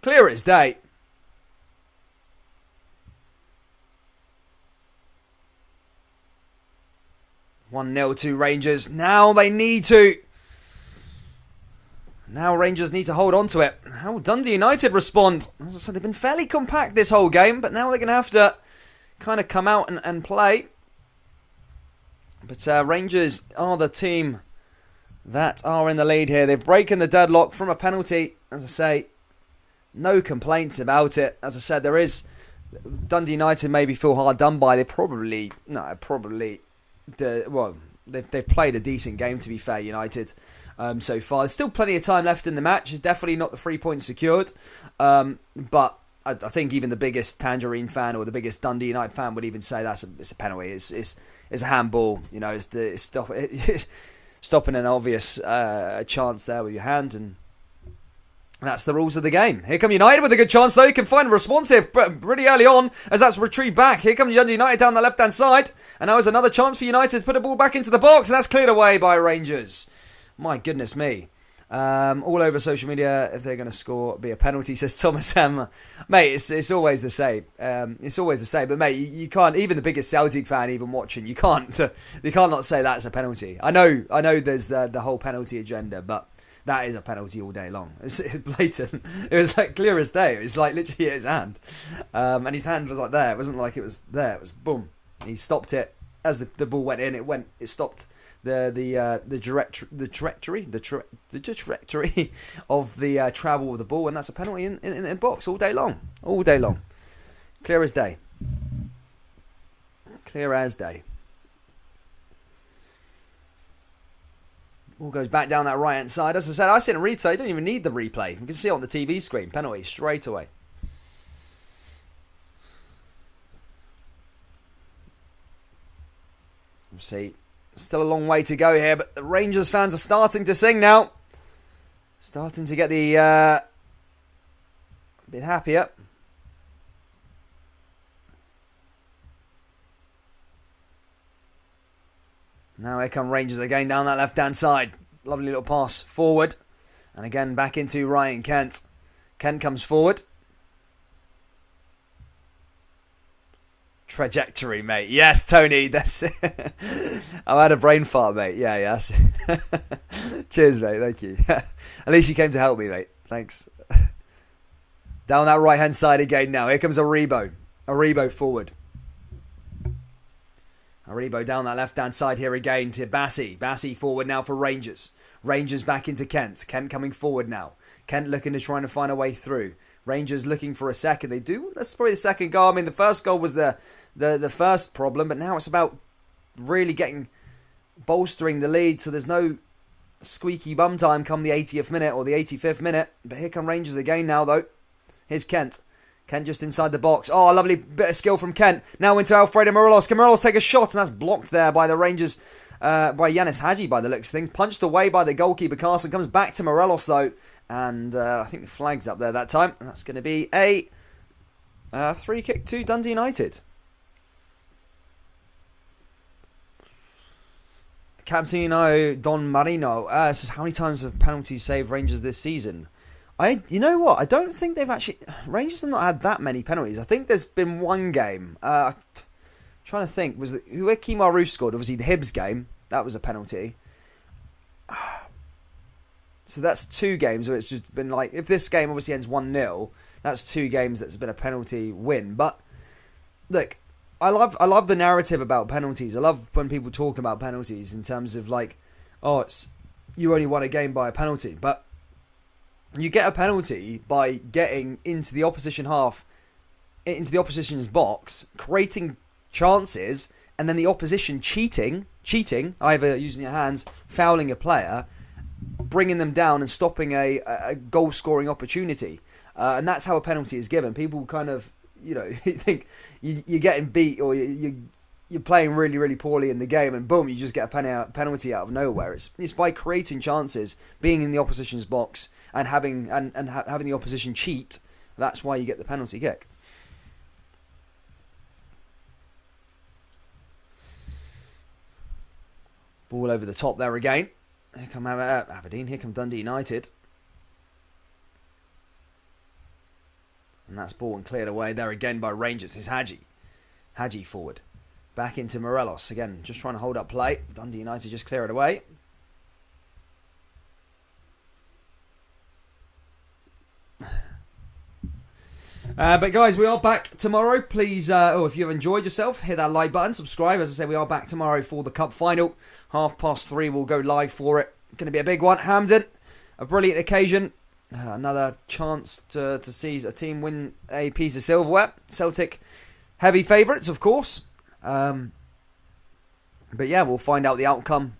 Clear as day. (1-0) to Rangers. Now they need to. Now Rangers need to hold on to it. How will Dundee United respond? As I said, they've been fairly compact this whole game, but now they're going to have to kind of come out and play. But Rangers are the team that are in the lead here. They've broken the deadlock from a penalty. As I say, no complaints about it. As I said, there is Dundee United maybe feel hard done by. They've played a decent game, to be fair, United, so far. There's still plenty of time left in the match. It's definitely not the 3 points secured. But I think even the biggest Tangerine fan or the biggest Dundee United fan would even say it's a penalty. It's a handball. You know, it's stopping an obvious chance there with your hand, and that's the rules of the game. Here come United with a good chance, though. You can find a responsive pretty early on as that's retrieved back. Here come Dundee United down the left-hand side. And now there's another chance for United to put a ball back into the box. And that's cleared away by Rangers. My goodness me. All over social media, if they're going to score, be a penalty, says Thomas M. Mate, it's always the same. It's always the same. But mate, you can't. Even the biggest Celtic fan, even watching, you can't not say that's a penalty. I know. There's the whole penalty agenda, but that is a penalty all day long. It's blatant. It was like clear as day. It was like literally his hand, and his hand was like there. It wasn't like it was there. It was boom. He stopped it as the ball went in. It stopped the trajectory of the travel of the ball, and that's a penalty in the box all day long. All day long. Clear as day. Clear as day. Ball goes back down that right hand side. As I said, I see it in replay. You don't even need the replay. You can see it on the TV screen. Penalty straight away. See, still a long way to go here, but the Rangers fans are starting to sing now. Starting to get a bit happier. Now here come Rangers again down that left-hand side. Lovely little pass forward. And again back into Ryan Kent. Kent comes forward. Trajectory, mate. Yes, Tony. That's it. I had a brain fart, mate. Yeah. Cheers, mate. Thank you. At least you came to help me, mate. Thanks. Down that right-hand side again now. Here comes Aribo. Aribo forward. Aribo down that left-hand side here again to Bassi. Bassi forward now for Rangers. Rangers back into Kent. Kent coming forward now. Kent looking to try and find a way through. Rangers looking for a second. They do. That's probably the second goal. I mean, the first goal was the first problem, but now it's about really bolstering the lead so there's no squeaky bum time come the 80th minute or the 85th minute. But here come Rangers again now, though. Here's Kent. Kent just inside the box. Oh, a lovely bit of skill from Kent. Now into Alfredo Morelos. Can Morelos take a shot? And that's blocked there by the Rangers, by Yanis Hadji by the looks of things. Punched away by the goalkeeper. Carson comes back to Morelos, though. And I think the flag's up there that time. And that's going to be a free kick to Dundee United. Captaino Don Marino says, how many times have penalties saved Rangers this season? You know what? I don't think they've actually... Rangers have not had that many penalties. I think there's been one game. Trying to think. Was where Kemar Roof scored? Obviously, the Hibs game. That was a penalty. So that's two games where it's just been like... If this game obviously ends 1-0, that's two games that's been a penalty win. But, look, I love the narrative about penalties. I love when people talk about penalties in terms of like, you only won a game by a penalty. But you get a penalty by getting into the opposition half, into the opposition's box, creating chances, and then the opposition cheating, either using your hands, fouling a player, bringing them down and stopping a goal-scoring opportunity. And that's how a penalty is given. People kind of, think you're getting beat or you're playing really, really poorly in the game, and boom, you just get a penalty out of nowhere. It's by creating chances, being in the opposition's box, and having the opposition cheat. That's why you get the penalty kick. Ball over the top there again. Here come Aberdeen. Here come Dundee United. And that's ball and cleared away there again by Rangers. It's Hadji. Hadji forward. Back into Morelos. Again, just trying to hold up play. Dundee United just clear it away. But guys, we are back tomorrow. Please, if you've enjoyed yourself, hit that like button, subscribe. As I say, we are back tomorrow for the Cup final. 3:30, we'll go live for it. Going to be a big one. Hampden, a brilliant occasion. Another chance to see a team win a piece of silverware. Celtic, heavy favourites, of course. But yeah, we'll find out the outcome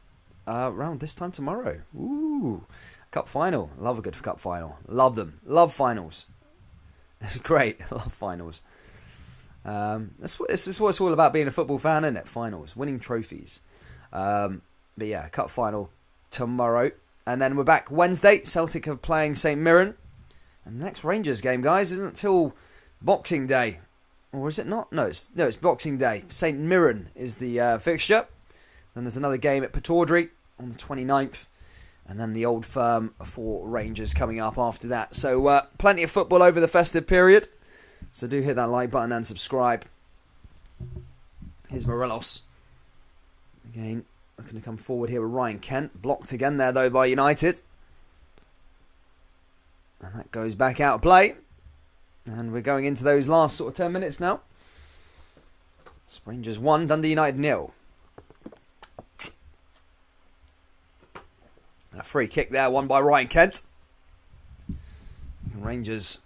around this time tomorrow. Ooh, Cup final. Love a good Cup final. Love them. Love finals. It's great. I love finals. This is what it's all about being a football fan, isn't it? Finals, winning trophies. But yeah, Cup final tomorrow. And then we're back Wednesday. Celtic are playing St Mirren. And the next Rangers game, guys, isn't until Boxing Day. Or is it not? No, it's Boxing Day. St Mirren is the fixture. Then there's another game at Pataudry on the 29th. And then the Old Firm for Rangers coming up after that. So plenty of football over the festive period. So do hit that like button and subscribe. Here's Morelos. Again, looking to come forward here with Ryan Kent. Blocked again there, though, by United. And that goes back out of play. And we're going into those last sort of 10 minutes now. Rangers 1, Dundee United 0. A free kick there, won by Ryan Kent. Rangers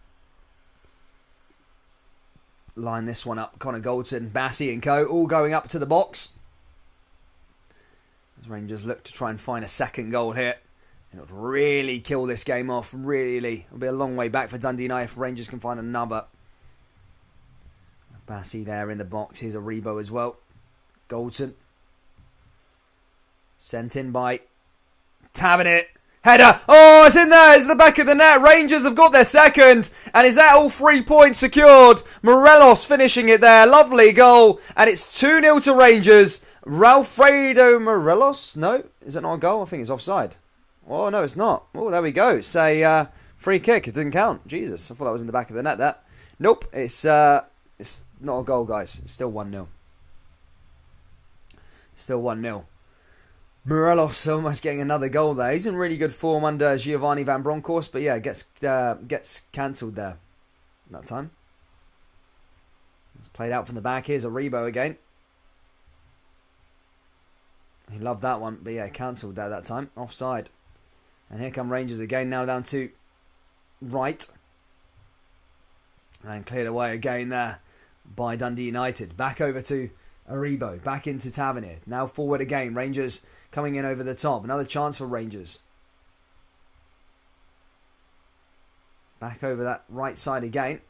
line this one up. Connor Goldson, Bassey and co. all going up to the box. As Rangers look to try and find a second goal here. It would really kill this game off. Really. It'll be a long way back for Dundee United if Rangers can find another. Bassey there in the box. Here's a Rebo as well. Goldson. Sent in by Tavernier. Header. Oh, it's in there. It's the back of the net. Rangers have got their second. And is that all 3 points secured? Morelos finishing it there. Lovely goal. And it's 2-0 to Rangers. Ralfredo Morelos. No, is it not a goal? I think it's offside. Oh, no, it's not. Oh, there we go. It's a free kick. It didn't count. Jesus, I thought that was in the back of the net, that. Nope, it's not a goal, guys. It's still 1-0. Still 1-0. Morelos almost getting another goal there. He's in really good form under Giovanni Van Bronckhorst, but yeah, gets cancelled there that time. It's played out from the back. Here's a Rebo again. He loved that one, but yeah, cancelled there that time. Offside. And here come Rangers again, now down to right. And cleared away again there by Dundee United. Back over to Aribo. Back into Tavernier. Now forward again. Rangers coming in over the top. Another chance for Rangers. Back over that right side again.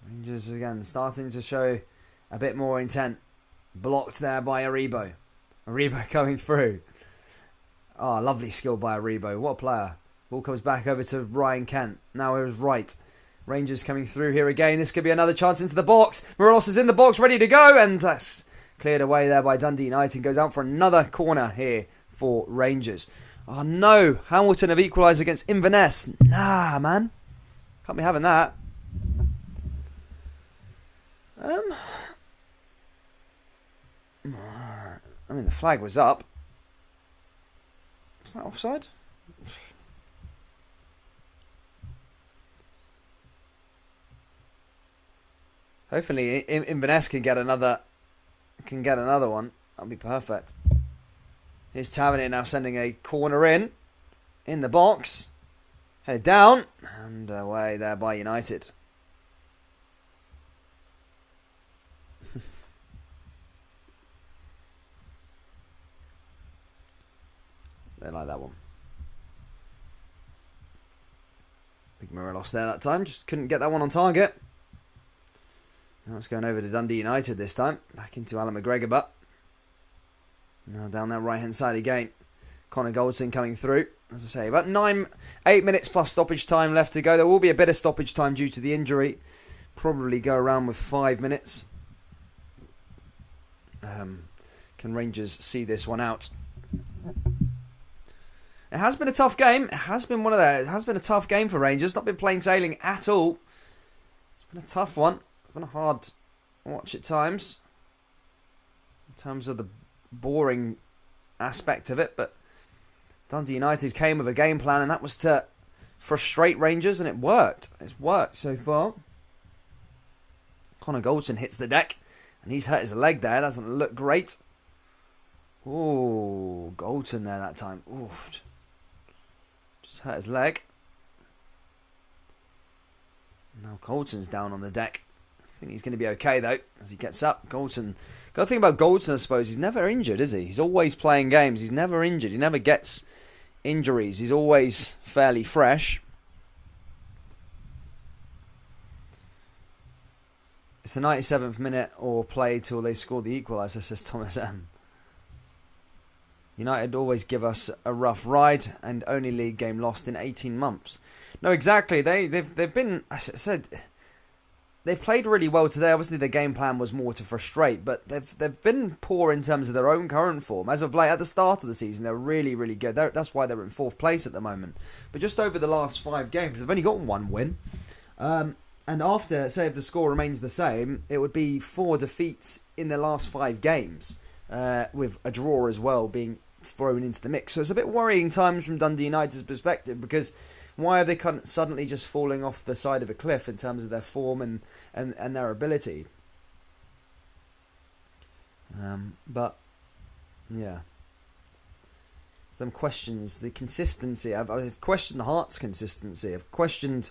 Rangers again starting to show a bit more intent. Blocked there by Aribo. Aribo coming through. Oh, lovely skill by Aribo. What a player. Ball comes back over to Ryan Kent. Now it was right. Rangers coming through here again. This could be another chance into the box. Morelos is in the box, ready to go. And that's cleared away there by Dundee United. Goes out for another corner here for Rangers. Oh no. Hamilton have equalised against Inverness. Nah, man. Can't be having that. I mean, the flag was up. Was that offside? Hopefully, Inverness can get another one. That'll be perfect. Here's Tavernier now sending a corner in the box. Head down and away there by United. They like that one. Big Morelos there that time. Just couldn't get that one on target. Now it's going over to Dundee United this time. Back into Alan McGregor, but now down that right-hand side again. Connor Goldson coming through. As I say, about 8 minutes plus stoppage time left to go. There will be a bit of stoppage time due to the injury. Probably go around with 5 minutes. Can Rangers see this one out? It has been a tough game. It has been a tough game for Rangers. Not been plain sailing at all. It's been a tough one. It's been a hard watch at times. In terms of the boring aspect of it. But Dundee United came with a game plan, and that was to frustrate Rangers, and it worked. It's worked so far. Connor Goldson hits the deck, and he's hurt his leg there. Doesn't look great. Oh, Goldson there that time. Oof. Just hurt his leg. Now Goldson's down on the deck. I think he's going to be okay, though, as he gets up. Goldson. Got to think about Goldson, I suppose. He's never injured, is he? He's always playing games. He's never injured. He never gets injuries. He's always fairly fresh. It's the 97th minute or play till they score the equaliser, says Thomas M. United always give us a rough ride, and only league game lost in 18 months. No, exactly. They've been, as I said, they've played really well today. Obviously, the game plan was more to frustrate, but they've been poor in terms of their own current form. As of late, at the start of the season, they're really, really good. That's why they're in 4th place at the moment. But just over the last 5 games, they've only got 1 win. And after, say, if the score remains the same, it would be 4 defeats in the last 5 games, with a draw as well being thrown into the mix. So it's a bit worrying times from Dundee United's perspective, because why are they suddenly just falling off the side of a cliff in terms of their form and their ability? But, yeah. Some questions. The consistency. I've questioned Hearts' consistency. I've questioned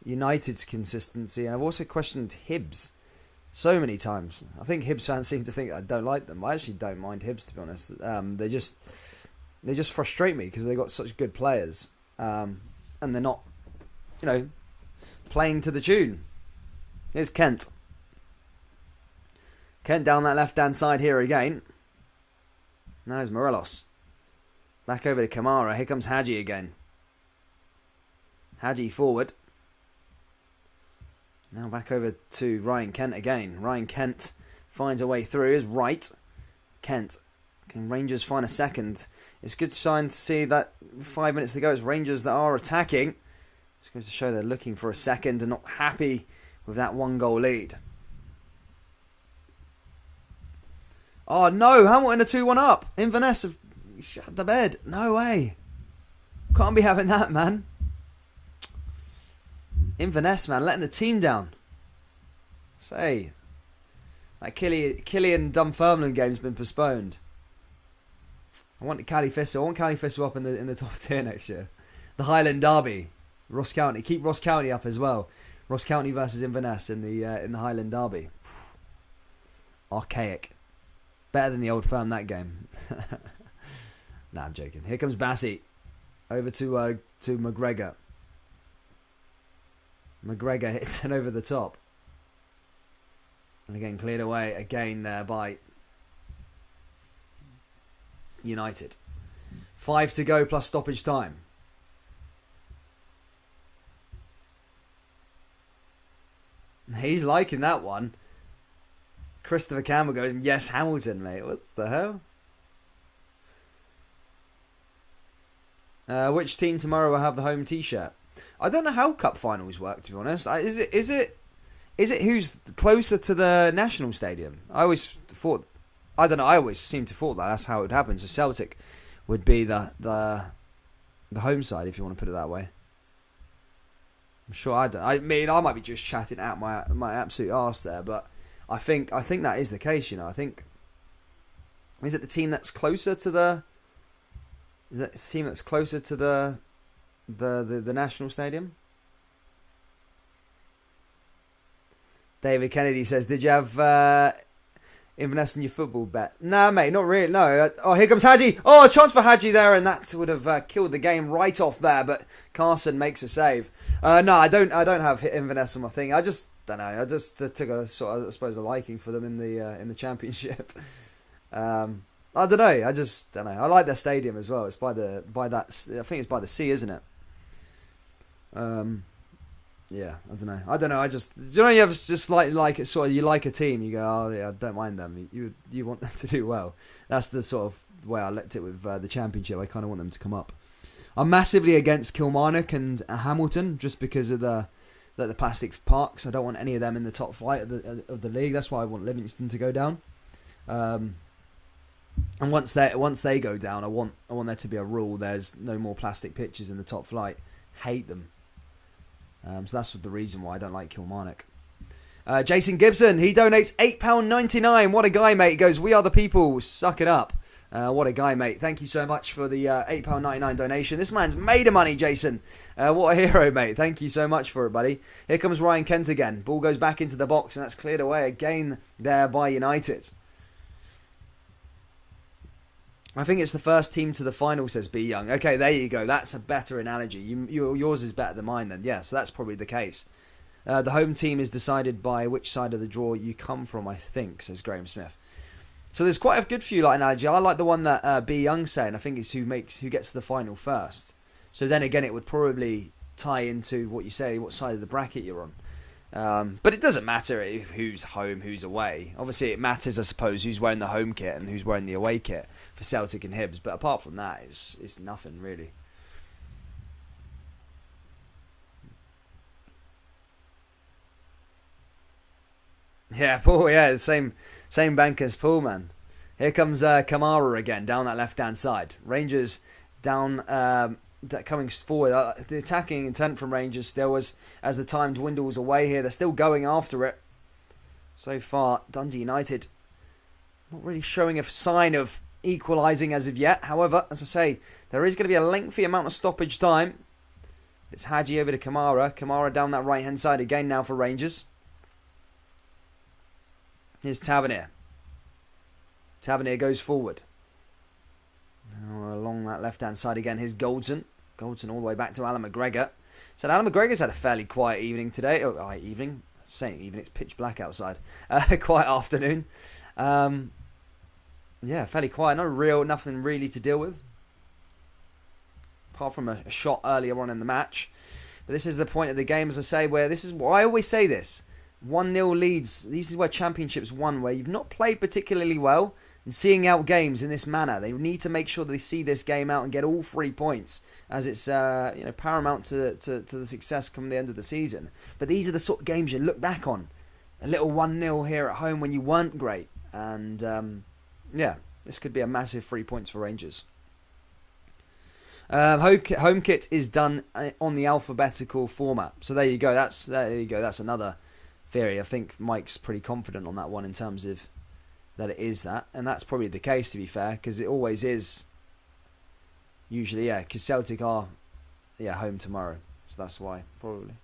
United's consistency. And I've also questioned Hibs so many times. I think Hibs fans seem to think I don't like them. I actually don't mind Hibs, to be honest. They just frustrate me because they've got such good players. And they're not, playing to the tune. Here's Kent. Kent down that left-hand side here again. Now there's Morelos. Back over to Kamara. Here comes Hadji again. Hadji forward. Now back over to Ryan Kent again. Ryan Kent finds a way through. Is right. Kent. Can Rangers find a second? It's a good sign to see that 5 minutes to go. It's Rangers that are attacking. Just goes to show they're looking for a second and not happy with that 1-goal lead. Oh no, Hamilton are 2-1 up. Inverness have shut the bed. No way. Can't be having that, man. Inverness, man, letting the team down. Say, that Killian Dunfermline game's been postponed. I want Cali Thistle. I want Cali Thistle up in the top tier next year. The Highland Derby, Ross County. Keep Ross County up as well. Ross County versus Inverness in the Highland Derby. Archaic. Better than the Old Firm, that game. Nah, I'm joking. Here comes Bassey. Over to McGregor. McGregor hits it over the top. And again, cleared away again there by United. 5 to go plus stoppage time. He's liking that one. Christopher Campbell goes, yes, Hamilton, mate. What the hell? Which team tomorrow will have the home t-shirt? I don't know how cup finals work, to be honest. Is it who's closer to the National Stadium? I always thought, I don't know, I always seem to thought that's how it would happen. So Celtic would be the home side, if you want to put it that way. I'm sure I might be just chatting out my absolute arse there, but I think that is the case, I think, is it the team that's closer to the the National Stadium? David Kennedy says, did you have Inverness in your football bet. Nah, mate, not really. No. Oh, here comes Hadji. Oh, a chance for Hadji there, and that would have killed the game right off there. But Carson makes a save. No, I don't have Inverness on my thing. I just don't know. I just took a sort of, I suppose, a liking for them in the Championship. I don't know. I just don't know. I like their stadium as well. It's by that. I think it's by the sea, isn't it? Yeah, I don't know. I just, do you know, you have just like it, sort of, you like a team, you go, oh yeah, I don't mind them. You want them to do well. That's the sort of way I looked at it with the Championship. I kind of want them to come up. I'm massively against Kilmarnock and Hamilton just because of the plastic parks. I don't want any of them in the top flight of the league. That's why I want Livingston to go down. And once they go down, I want there to be a rule. There's no more plastic pitches in the top flight. Hate them. So that's the reason why I don't like Kilmarnock. Jason Gibson, he donates £8.99. What a guy, mate. He goes, we are the people. Suck it up. What a guy, mate. Thank you so much for the £8.99 donation. This man's made of money, Jason. What a hero, mate. Thank you so much for it, buddy. Here comes Ryan Kent again. Ball goes back into the box, and that's cleared away again there by United. I think it's the first team to the final, says B Young. Okay, there you go. That's a better analogy. Yours is better than mine then. Yeah, so that's probably the case. The home team is decided by which side of the draw you come from, I think, says Graham Smith. So there's quite a good few like analogy. I like the one that B Young's saying. I think it's who gets to the final first. So then again, it would probably tie into what you say, what side of the bracket you're on. But it doesn't matter who's home, who's away. Obviously, it matters, I suppose, who's wearing the home kit and who's wearing the away kit for Celtic and Hibs. But apart from that, it's nothing really. Yeah, Paul. Yeah, same bank as Paul, man. Here comes Kamara again down that left-hand side. Rangers down. Coming forward, the attacking intent from Rangers still as the time dwindles away here. They're still going after it. So far, Dundee United not really showing a sign of equalising as of yet. However, as I say, there is going to be a lengthy amount of stoppage time. It's Hadji over to Kamara. Kamara down that right-hand side again now for Rangers. Here's Tavernier. Tavernier goes forward. Now along that left-hand side again, here's Goldson. Goldson all the way back to Alan McGregor. So Alan McGregor's had a fairly quiet evening today. Evening? Saying evening, it's pitch black outside. Quiet afternoon. Yeah, fairly quiet. Nothing really to deal with. Apart from a shot earlier on in the match. But this is the point of the game, as I say, where this is why I always say this. 1-0 leads. This is where championships won, where you've not played particularly well. And seeing out games in this manner, they need to make sure they see this game out and get all 3 points, as it's paramount to the success come the end of the season. But these are the sort of games you look back on. A little 1-0 here at home when you weren't great, and this could be a massive 3 points for Rangers. Home kit is done on the alphabetical format, so there you go. That's another theory. I think Mike's pretty confident on that one in terms of that it is that, and that's probably the case, to be fair, because it always is. Usually, yeah, because Celtic are home tomorrow, so that's why, probably,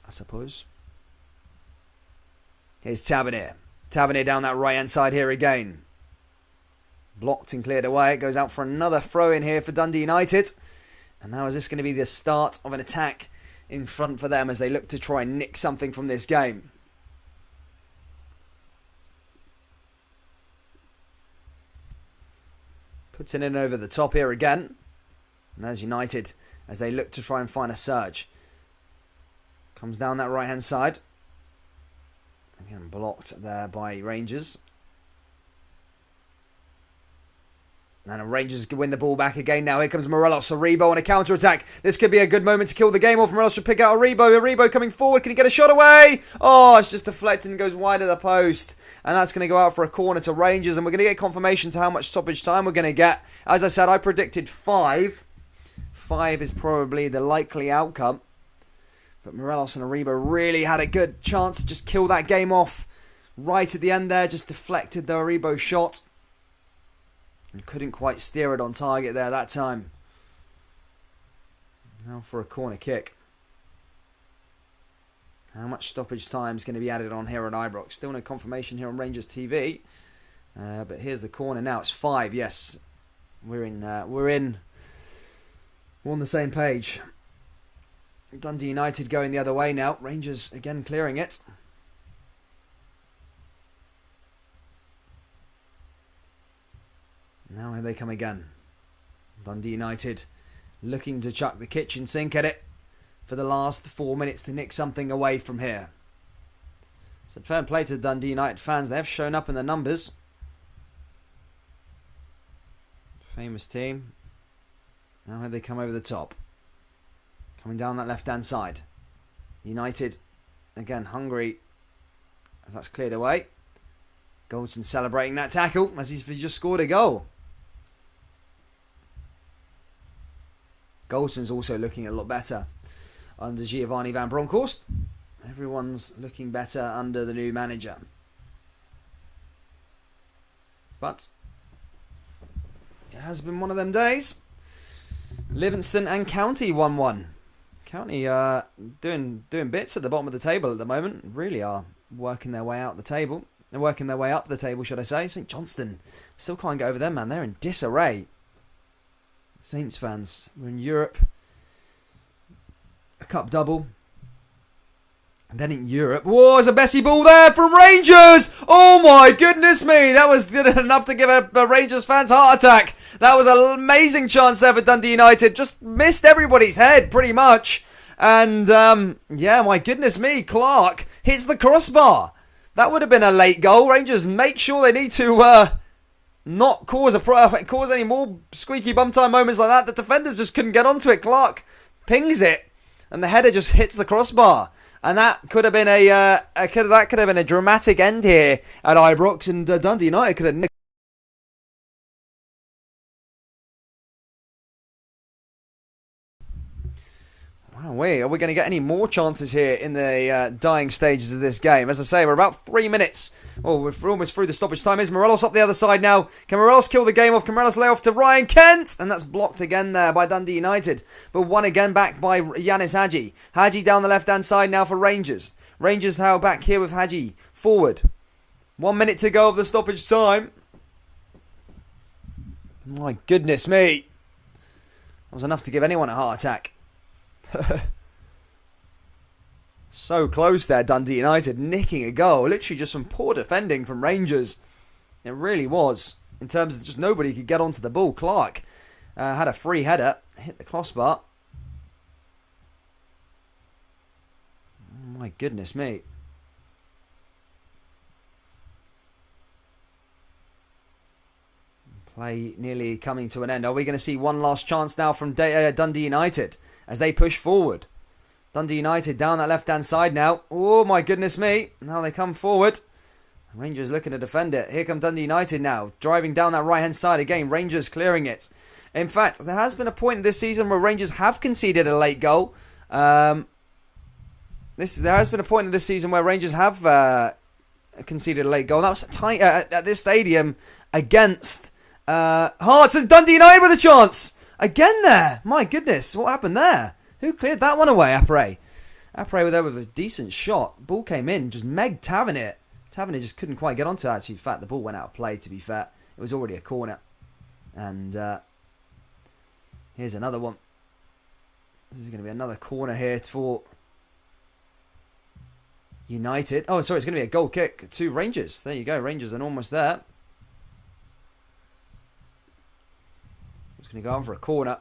I suppose. Here's Tavernier down that right hand side here again, blocked and cleared away. It goes out for another throw in here for Dundee United, and now is this going to be the start of an attack in front for them as they look to try and nick something from this game? Puts it in over the top here again. And there's United as they look to try and find a surge. Comes down that right hand side. Again, blocked there by Rangers. And Rangers win the ball back again now. Here comes Morelos. Aribo on a counter-attack. This could be a good moment to kill the game off. Morelos should pick out Aribo. Aribo coming forward. Can he get a shot away? Oh, it's just deflected and goes wide of the post. And that's going to go out for a corner to Rangers. And we're going to get confirmation to how much stoppage time we're going to get. As I said, I predicted 5. 5 is probably the likely outcome. But Morelos and Aribo really had a good chance to just kill that game off. Right at the end there, just deflected the Aribo shot. And couldn't quite steer it on target there that time. Now for a corner kick. How much stoppage time is going to be added on here at Ibrox? Still no confirmation here on Rangers TV. But here's the corner now. It's 5. Yes, we're on the same page. Dundee United going the other way now. Rangers again clearing it. Now here they come again. Dundee United looking to chuck the kitchen sink at it for the last 4 minutes to nick something away from here. So fair play to Dundee United fans. They have shown up in the numbers. Famous team. Now here they come over the top. Coming down that left-hand side. United, again, hungry as that's cleared away. Goldson celebrating that tackle as he's just scored a goal. Goldson's also looking a lot better under Giovanni van Bronckhorst. Everyone's looking better under the new manager. But it has been one of them days. Livingston and County 1-1. County are doing bits at the bottom of the table at the moment. Really are working their way out the table. They're working their way up the table, should I say. St Johnstone still can't get over them, man. They're in disarray. Saints fans, we're in Europe. A cup double. And then in Europe, whoa, there's a Bessie ball there from Rangers! Oh my goodness me! That was good enough to give a Rangers fans heart attack. That was an amazing chance there for Dundee United. Just missed everybody's head, pretty much. And, yeah, my goodness me, Clark hits the crossbar. That would have been a late goal. Rangers make sure they need to not cause any more squeaky bum time moments like that. The defenders just couldn't get onto it. Clark pings it, and the header just hits the crossbar. And that could have been a dramatic end here at Ibrox, and Dundee United could have nicked. Wow, are we going to get any more chances here in the dying stages of this game? As I say, we're about 3 minutes. Oh, we're almost through the stoppage time. Is Morelos up the other side now? Can Morelos kill the game off? Can Morelos lay off to Ryan Kent? And that's blocked again there by Dundee United. But won again back by Yanis Hadji. Hadji down the left-hand side now for Rangers. Rangers now back here with Hadji forward. 1 minute to go of the stoppage time. My goodness me. That was enough to give anyone a heart attack. So close there, Dundee United nicking a goal, literally just from poor defending from Rangers. It really was, in terms of just nobody could get onto the ball. Clark had a free header, hit the crossbar. My goodness me. Play nearly coming to an end. Are we going to see one last chance now from Dundee United as they push forward? Dundee United down that left-hand side now. Oh, my goodness me. Now they come forward. Rangers looking to defend it. Here come Dundee United now, driving down that right-hand side again. Rangers clearing it. In fact, there has been a point this season where Rangers have conceded a late goal. There has been a point in this season where Rangers have conceded a late goal. That was at this stadium against Hearts, and Dundee United with a chance. Again there. My goodness, what happened there? Who cleared that one away? Apre were there with a decent shot. Ball came in, just megged Tavernier. Tavernier just couldn't quite get onto it. Actually, in fact, the ball went out of play, to be fair. It was already a corner. And here's another one. This is going to be another corner here for United. Oh, sorry, it's going to be a goal kick to Rangers. There you go. Rangers are almost there. It's going to go on for a corner.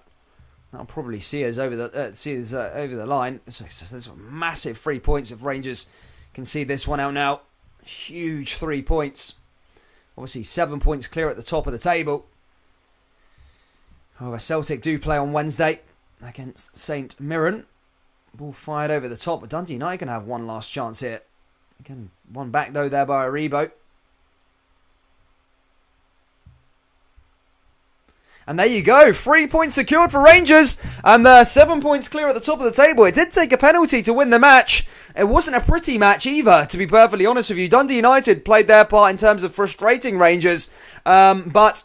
That'll probably see us over the over the line. So there's massive 3 points if Rangers can see this one out now. Huge 3 points. Obviously 7 points clear at the top of the table. However, Celtic do play on Wednesday against St Mirren. Ball fired over the top, but Dundee United can have one last chance here. Again, one back though there by Aribo. And there you go, 3 points secured for Rangers, and 7 points clear at the top of the table. It did take a penalty to win the match. It wasn't a pretty match either, to be perfectly honest with you. Dundee United played their part in terms of frustrating Rangers, but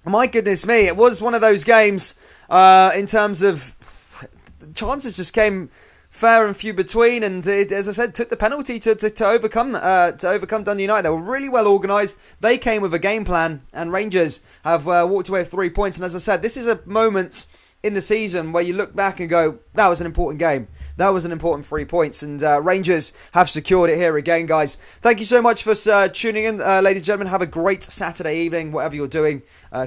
my goodness me, it was one of those games in terms of chances just came fair and few between, and it, as I said, took the penalty to overcome Dundee United. They were really well organised. They came with a game plan, and Rangers have walked away with 3 points. And as I said, this is a moment in the season where you look back and go, that was an important game. That was an important 3 points, and Rangers have secured it here again, guys. Thank you so much for tuning in, ladies and gentlemen. Have a great Saturday evening, whatever you're doing.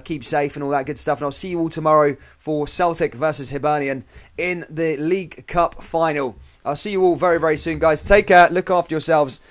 Keep safe and all that good stuff, and I'll see you all tomorrow for Celtic versus Hibernian in the League Cup final. I'll see you all very, very soon, guys. Take care, look after yourselves,